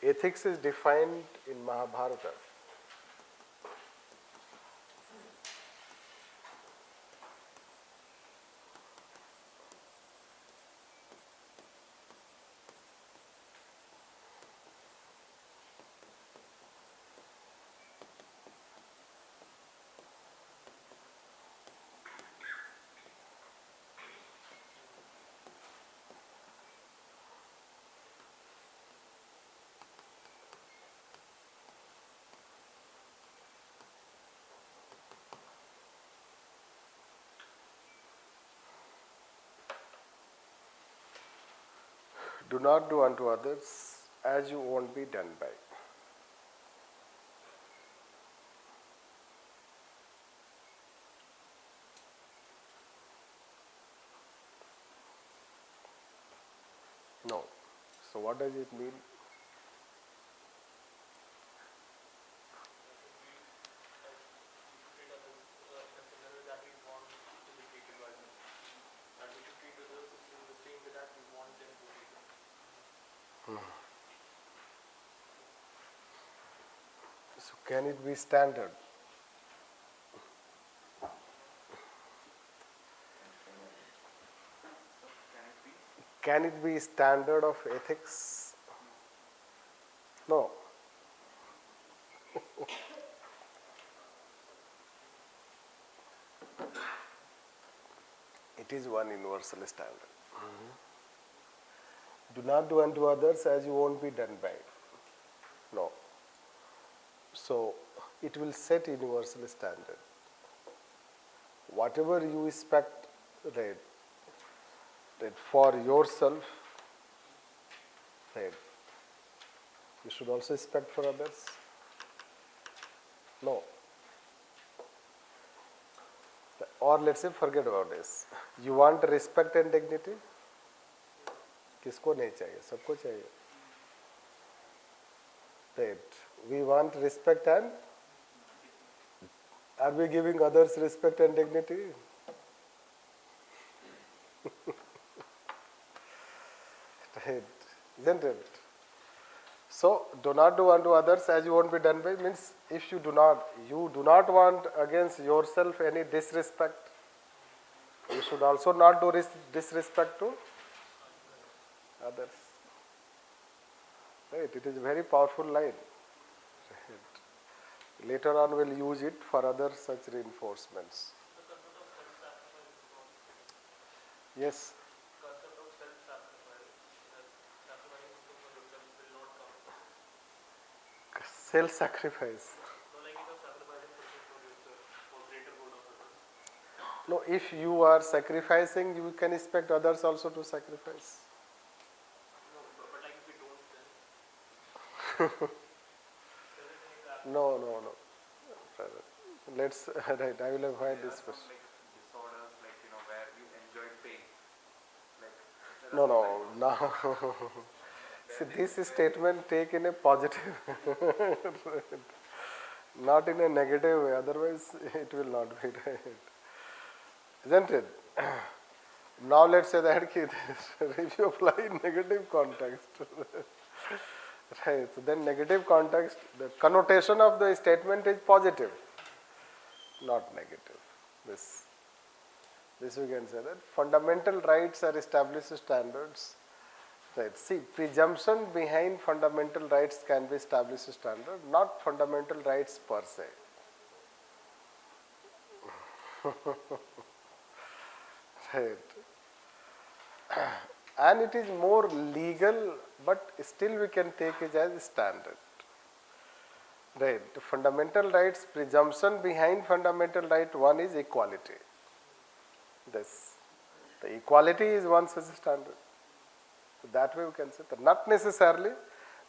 Ethics is defined in Mahabharata. Do not do unto others as you won't be done by. No. So what does it mean? So can it be standard? Can it be standard of ethics? No. It is one universal standard. Do not do unto others as you won't be done by. No. So it will set universal standard. Whatever you expect, right, for yourself, right, you should also expect for others. No. Or let's say forget about this. You want respect and dignity? किसको नहीं चाहिए? सबको चाहिए. Right. We want respect and are we giving others respect and dignity? Right. Isn't it? So do not do unto others as you won't be done by means if you do not want against yourself any disrespect, you should also not do disrespect to others. Right. It is a very powerful line. Right. Later on we'll use it for other such reinforcements. Yes. Self-sacrifice. No, if you are sacrificing, you can expect others also to sacrifice. No. Let's right. I will avoid this question.
Disorders where you enjoy pain.
No. See, this is statement take in a positive, not in a negative way. Otherwise, it will not be right, isn't it? Now let's say that if you apply in negative context, right? So then negative context, the connotation of the statement is positive, not negative. This we can say that fundamental rights are established standards. Right. See, presumption behind fundamental rights can be established standard, not fundamental rights per se. Right. And it is more legal, but still we can take it as standard. Right. The fundamental rights, presumption behind fundamental right, one is equality. The equality is one such standard. So that way we can say that not necessarily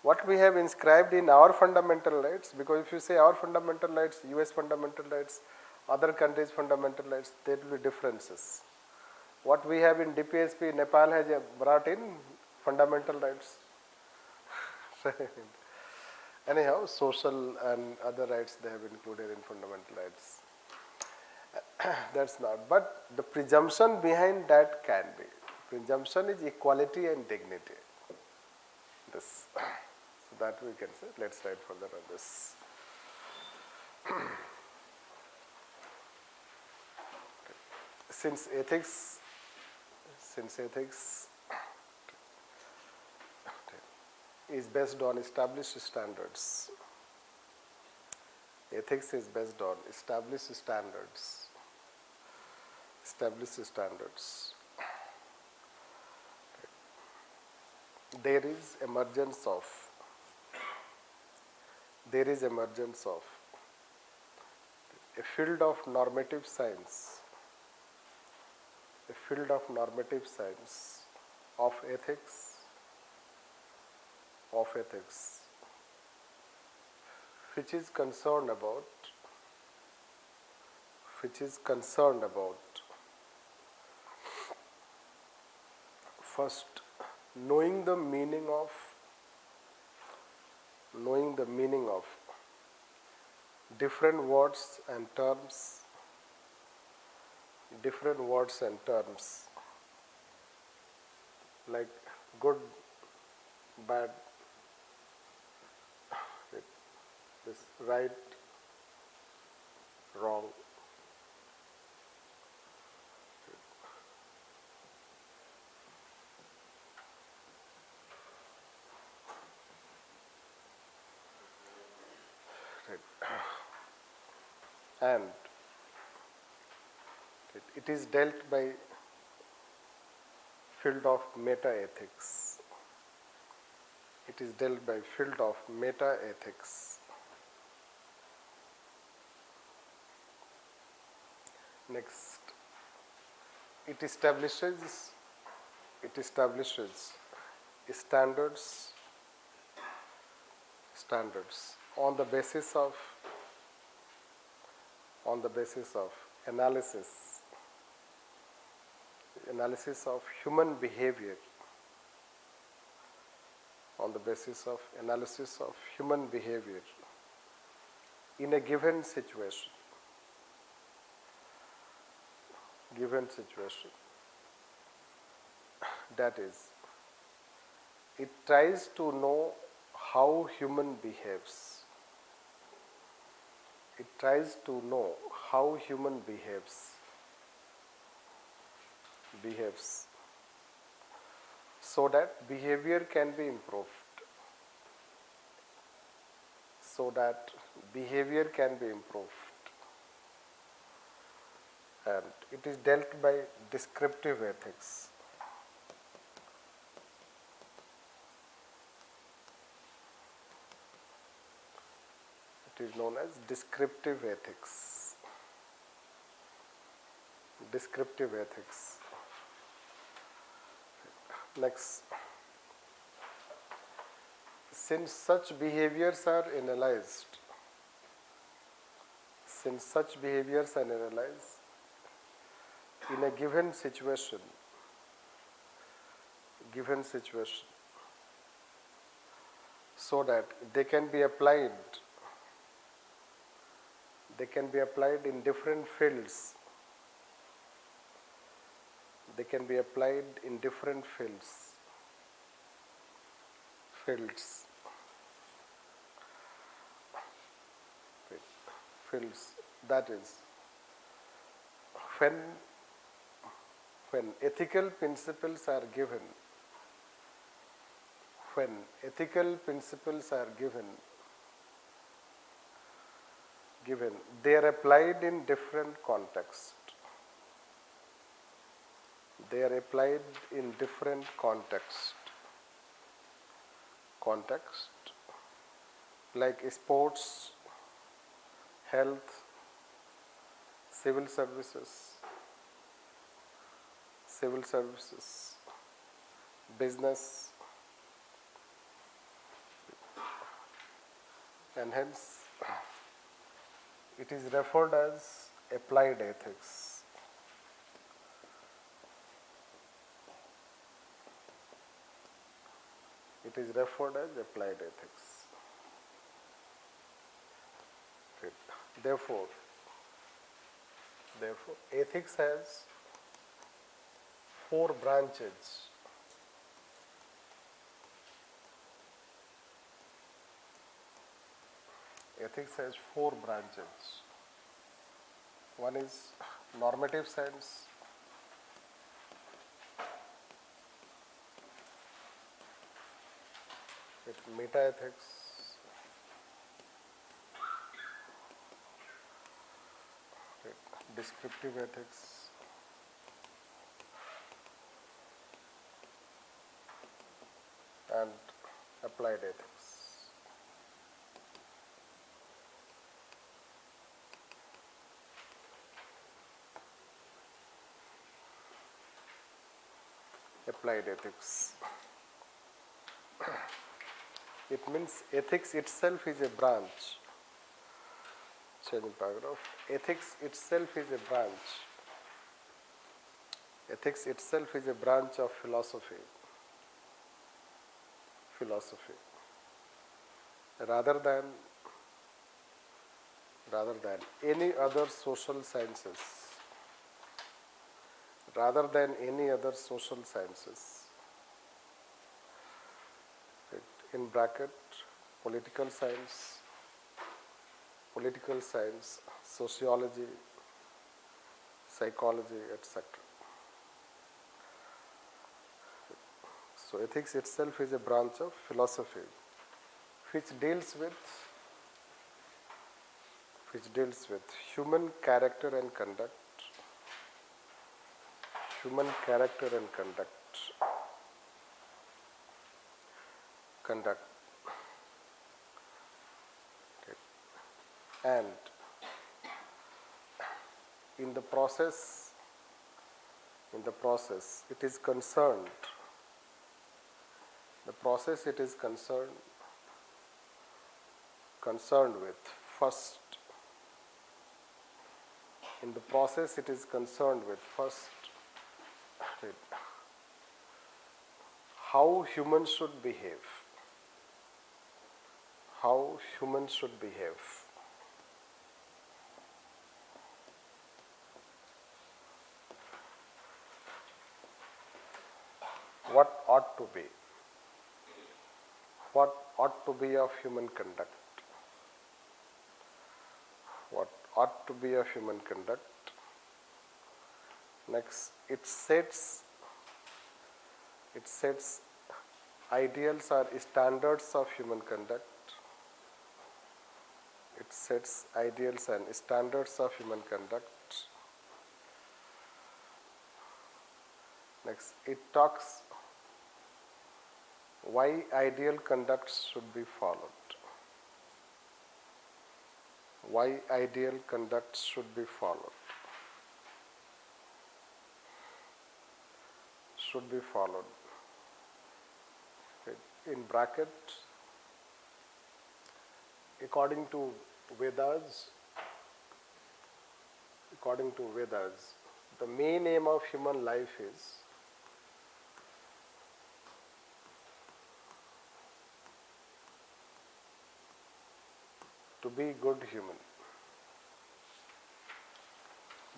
what we have inscribed in our fundamental rights, because if you say our fundamental rights, US fundamental rights, other countries' fundamental rights, there will be differences. What we have in DPSP, Nepal has brought in fundamental rights. Anyhow, social and other rights they have included in fundamental rights. That's not. But the presumption behind that can be. Presumption is equality and dignity. This. So that we can say. Let's write further on this. Since ethics is based on established standards. Ethics is based on established standards. Established standards. There is emergence of a field of normative science, of ethics, which is concerned about first knowing the meaning of different words and terms, like good, bad, this right, wrong. And it is dealt by field of meta-ethics. Next, it establishes standards on the basis of analysis of human behavior, in a given situation. That is, it tries to know how human behaves. So that behavior can be improved. And it is dealt by descriptive ethics. It is known as descriptive ethics. Next, since such behaviors are analyzed, in a given situation, so that they can be applied in different fields. That is, when ethical principles are given, they are applied in different contexts. Like sports, health, civil services, business, and hence it is referred as applied ethics. It is referred as applied ethics. Right. Therefore, ethics has 4 branches. Ethics has 4 branches. One is normative science, with meta-ethics, descriptive ethics, and applied ethics. Applied ethics. It means ethics itself is a branch. Changing paragraph. Ethics itself is a branch. Ethics itself is a branch of philosophy. Rather than any other social sciences. In bracket, political science, sociology, psychology, etc. So ethics itself is a branch of philosophy which deals with human character and conduct, Okay. And in the process it is concerned with first how humans should behave. What ought to be of human conduct. Next, it sets ideals or standards of human conduct. Next, it talks why ideal conduct should be followed. In bracket, according to Vedas, the main aim of human life is to be good human.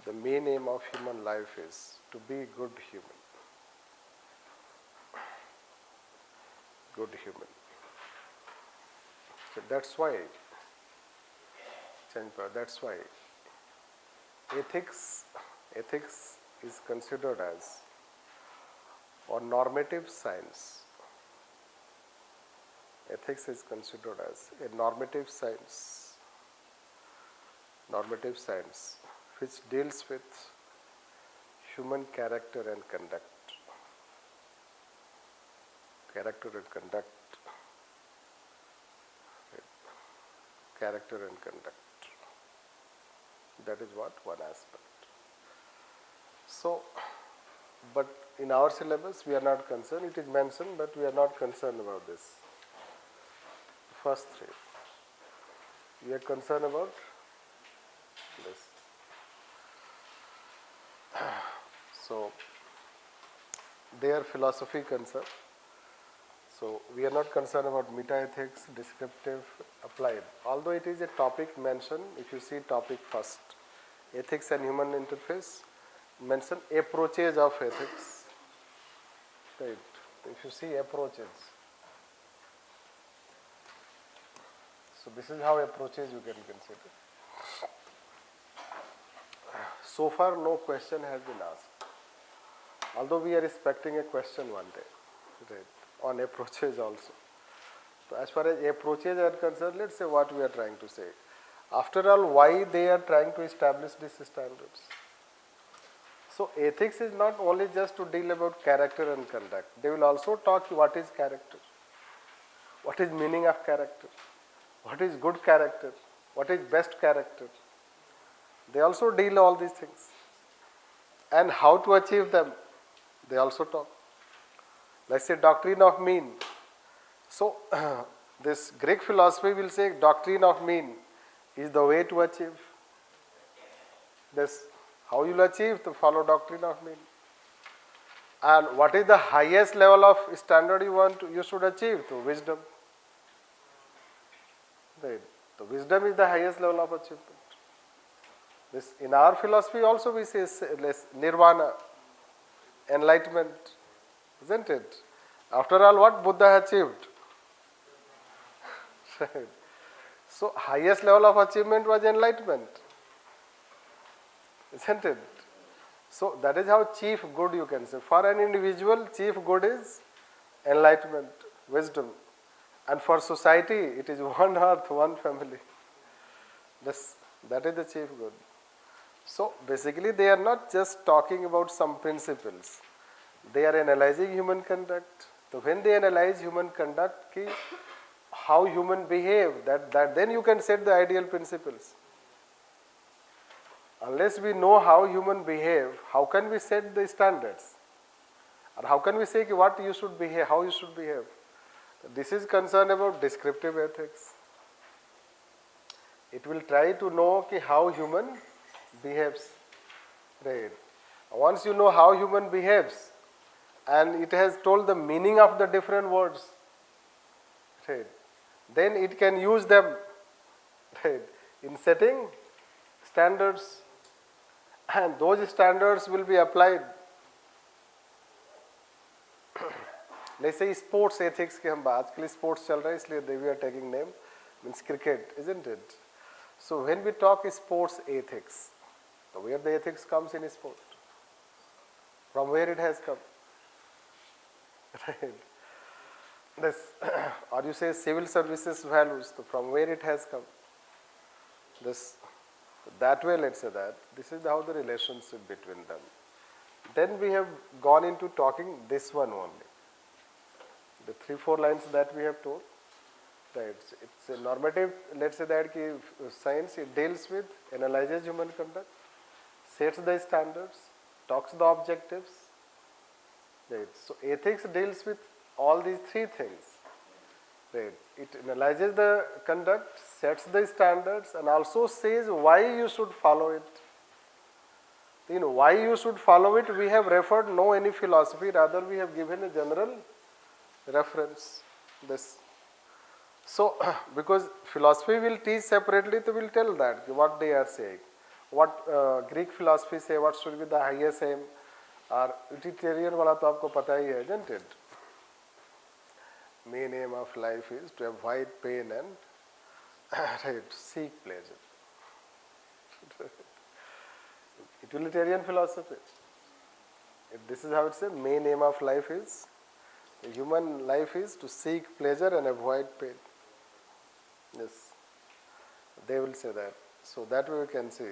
The main aim of human life is to be good human. So that's why ethics is considered as or normative science. Ethics is considered as a normative science which deals with human character and conduct. That is one aspect. So, but in our syllabus we are not concerned. It is mentioned, but we are not concerned about this. First 3. We are concerned about this. So, their philosophy concern. So we are not concerned about meta-ethics, descriptive, applied. Although it is a topic mentioned, if you see topic first, ethics and human interface, mention approaches of ethics. Right. If you see approaches. So this is how approaches you can consider. So far no question has been asked. Although we are expecting a question one day, right, on approaches also. So as far as approaches are concerned, let's say what we are trying to say. After all, why they are trying to establish these standards? So ethics is not only just to deal about character and conduct. They will also talk what is character, what is meaning of character, what is good character, what is best character. They also deal all these things. And how to achieve them, they also talk. Let's say doctrine of mean. So this Greek philosophy will say doctrine of mean is the way to achieve. This how you will achieve to follow doctrine of mean. And what is the highest level of standard you should achieve? To wisdom. Right. The wisdom is the highest level of achievement. This in our philosophy also we say nirvana, enlightenment, isn't it? After all, what Buddha achieved? Right. So highest level of achievement was enlightenment, isn't it? So that is how chief good you can say. For an individual, chief good is enlightenment, wisdom. And for society, it is one earth, one family. That is the chief good. So basically they are not just talking about some principles. They are analyzing human conduct. So when they analyze human conduct, how human behave, that then you can set the ideal principles. Unless we know how human behave, how can we set the standards? Or how can we say what you should behave, how you should behave? This is concerned about descriptive ethics. It will try to know how human behaves. Right. Once you know how human behaves, and it has told the meaning of the different words, right, then it can use them, right, in setting standards, and those standards will be applied. Let's say sports ethics के हम बात के लिए sports चल रहा है इसलिए we are taking name means cricket, isn't it? So when we talk sports ethics, where the ethics comes in sport, from where it has come, right? This, or you say civil services values, so from where it has come. This, that way, let's say that this is how the relationship between them. Then we have gone into talking this one only. The 3-4 lines that we have told. Right. It's a normative, let's say that science, it deals with, analyzes human conduct, sets the standards, talks the objectives. Right. So ethics deals with all these 3 things. Right. It analyzes the conduct, sets the standards, and also says why you should follow it. Why you should follow it, we have referred no any philosophy, rather we have given a general reference. This. So, because philosophy will teach separately, so will tell that what they are saying. What Greek philosophy say, what should be the highest aim, or utilitarian wala to aapko pata hi hai, isn't it? Main aim of life is to avoid pain and right, seek pleasure. Utilitarian philosophy. This is how it says, main aim of life is, human life is to seek pleasure and avoid pain. Yes, they will say that. So that way we can see.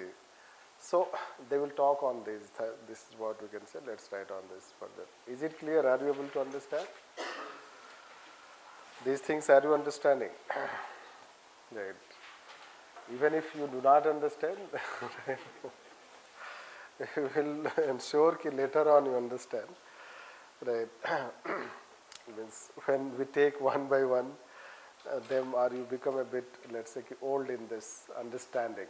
So they will talk on this. This is what we can say. Let's write on this further. Is it clear? Are you able to understand? These things are you understanding? Right. Even if you do not understand, you will ensure that later on you understand. Right. Means when we take one by one them, or you become a bit, let's say, old in this understanding.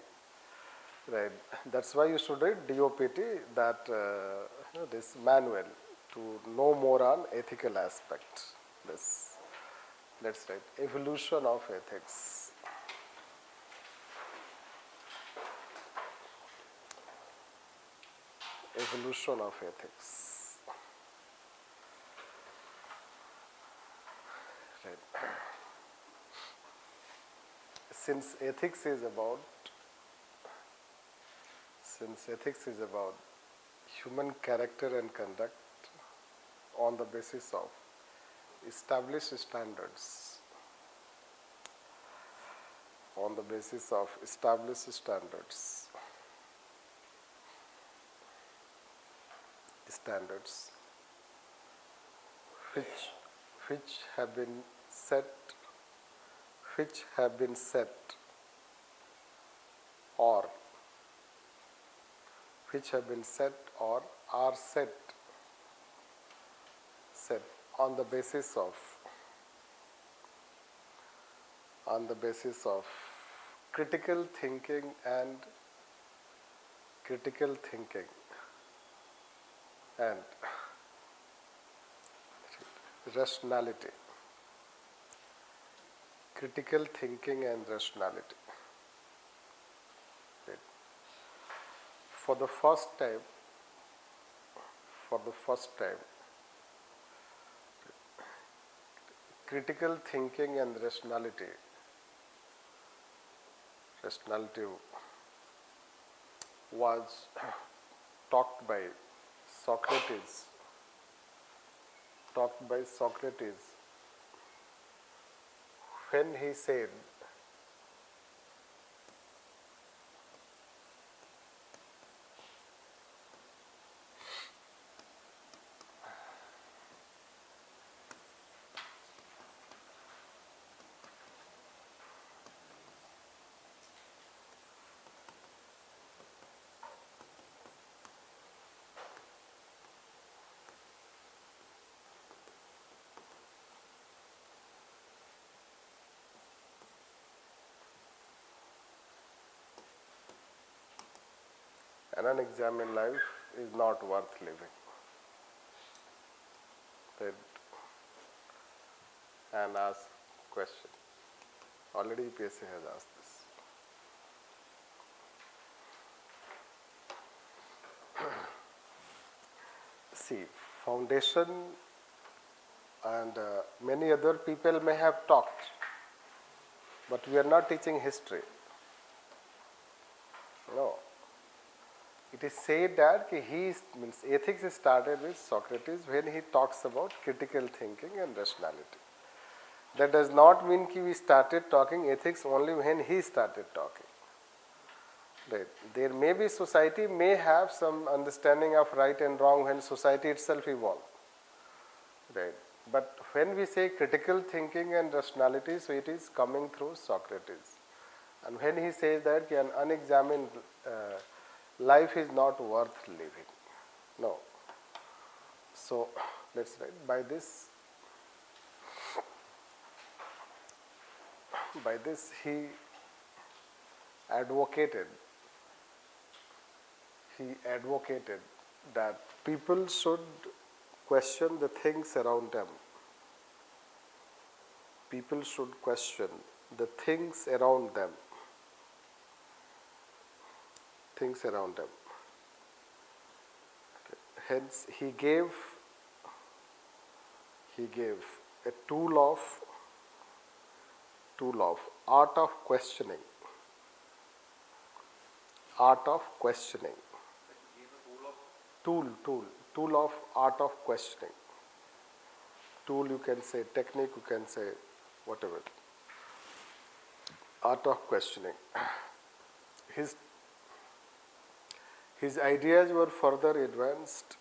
Right. That's why you should read DOPT, that this manual, to know more on ethical aspect. This. let's write evolution of ethics. Evolution of ethics. Right. Since ethics is about human character and conduct on the basis of established standards, standards which have been set or are set on the basis of critical thinking and rationality. Critical thinking and rationality. Right. For the first time, critical thinking and rationality was talked by Socrates when he said, an unexamined life is not worth living. Right. And ask question. Already UPSC has asked this. See, foundation and many other people may have talked, but we are not teaching history. No. It is said that ethics started with Socrates when he talks about critical thinking and rationality. That does not mean that we started talking ethics only when he started talking. Right. There may be society may have some understanding of right and wrong when society itself evolved. Right. But when we say critical thinking and rationality, so it is coming through Socrates. And when he says that an unexamined life is not worth living. No. So let's write by this he advocated that people should question the things around them. People should question the things around them. Okay. Hence, he gave a tool of art of questioning. Tool of art of questioning. Tool, you can say technique, you can say whatever. Art of questioning. His ideas were further advanced.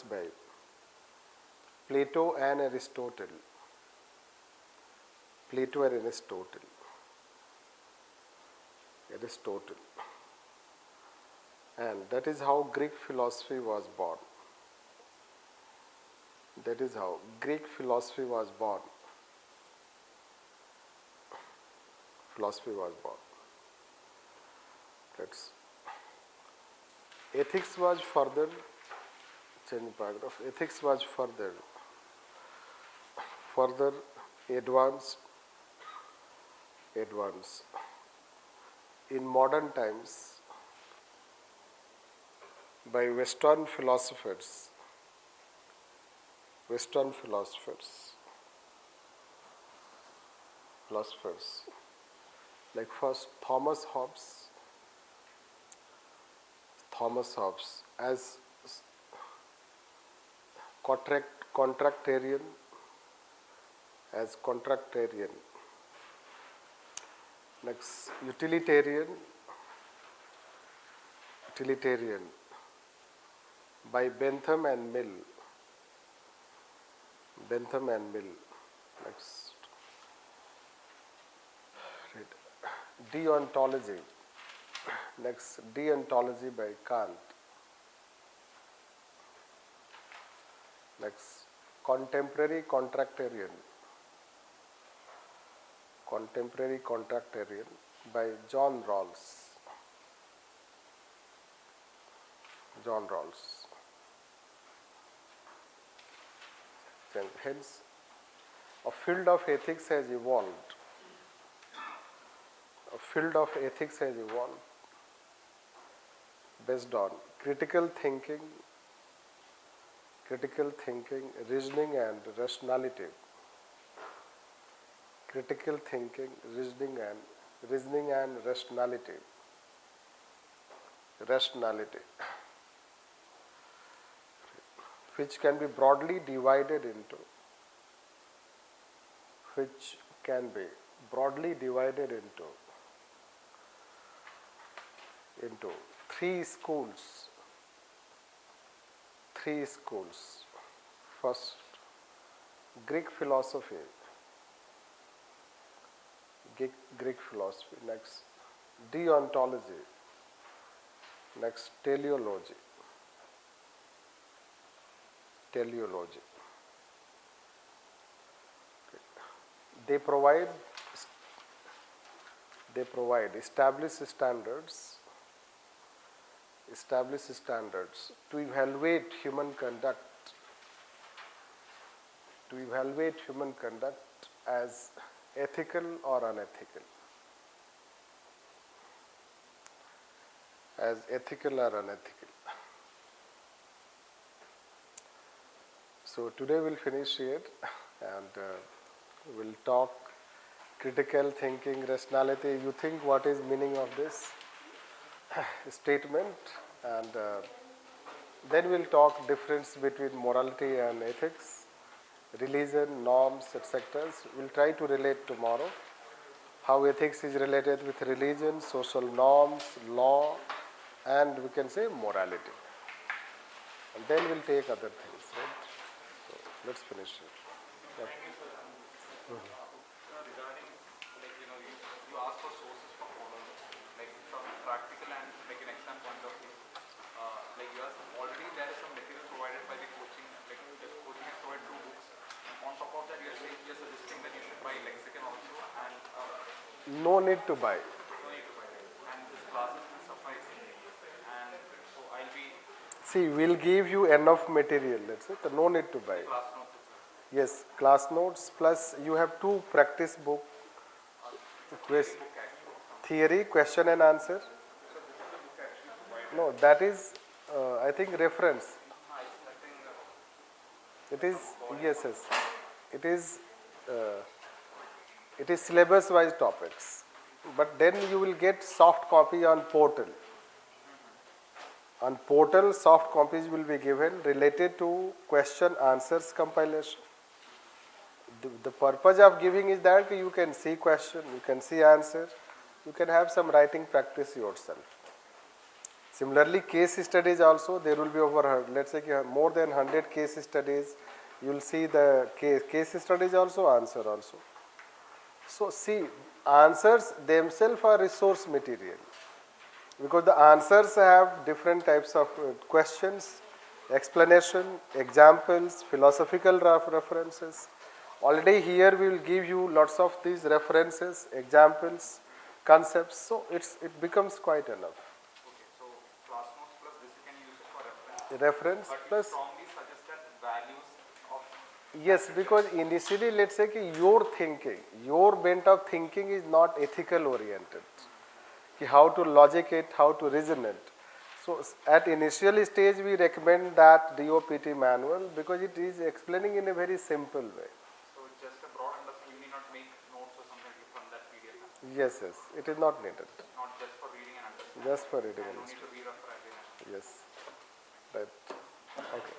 By Plato and Aristotle. And that is how Greek philosophy was born. Ethics was further, change paragraph, ethics was further further advanced in modern times by Western philosophers like first Thomas Hobbes as contractarian, next utilitarian by Bentham and Mill. Next, deontology. Next, deontology by Kant. Next, contemporary contractarian by John Rawls. And hence, a field of ethics has evolved. Based on critical thinking, reasoning and rationality. Which can be broadly divided into three schools. First, Greek philosophy. Next, deontology. Next, teleology. They provide established standards to evaluate human conduct as ethical or unethical. So today we'll finish here and we'll talk critical thinking, rationality. You think what is meaning of this statement, and then we'll talk difference between morality and ethics, religion, norms, etc. We'll try to relate tomorrow how ethics is related with religion, social norms, law, and we can say morality. And then we'll take other things, right? So let's finish it. Yep.
Regarding, like, you ask for sources for following, like from practical and like an exam point of view, like you ask, already there is some material provided by the coaching, like the coaching has provided 2 books. On top of that, you're suggesting that you should buy lexicon also, and
No need to buy.
and this classes will suffice, and so I'll be
See, we'll give you enough material, let's say, so no need to buy.
class notes.
Yes, class notes plus you have 2 practice book, theory, question and answer. No, that is, I think, reference. It is, yes. It is syllabus-wise topics. But then you will get soft copy on portal. On portal, soft copies will be given related to question answers compilation. The purpose of giving is that you can see question, you can see answer, you can have some writing practice yourself. Similarly, case studies also, there will be over, let's say, more than 100 case studies. You will see the case studies also, answer also. So see, answers themselves are resource material, because the answers have different types of questions, explanation, examples, philosophical references. Already here we will give you lots of these references, examples, concepts, so it becomes quite enough.
Okay, so class notes plus this you can use it for reference.
Reference
But
plus,
you strongly suggest that values of
Yes, because initially, let's say कि your thinking, your bent of thinking is not ethical oriented. कि how to logic it, how to reason it. So at initial stage, we recommend that DOPT manual because it is explaining in a very simple way.
So just a broad understanding, we need not make notes or something from that PDF.
Yes, yes, it is not needed.
Not just for reading and understanding.
Just for reading
And
and
no need to re-refer again.
yes, right. Okay.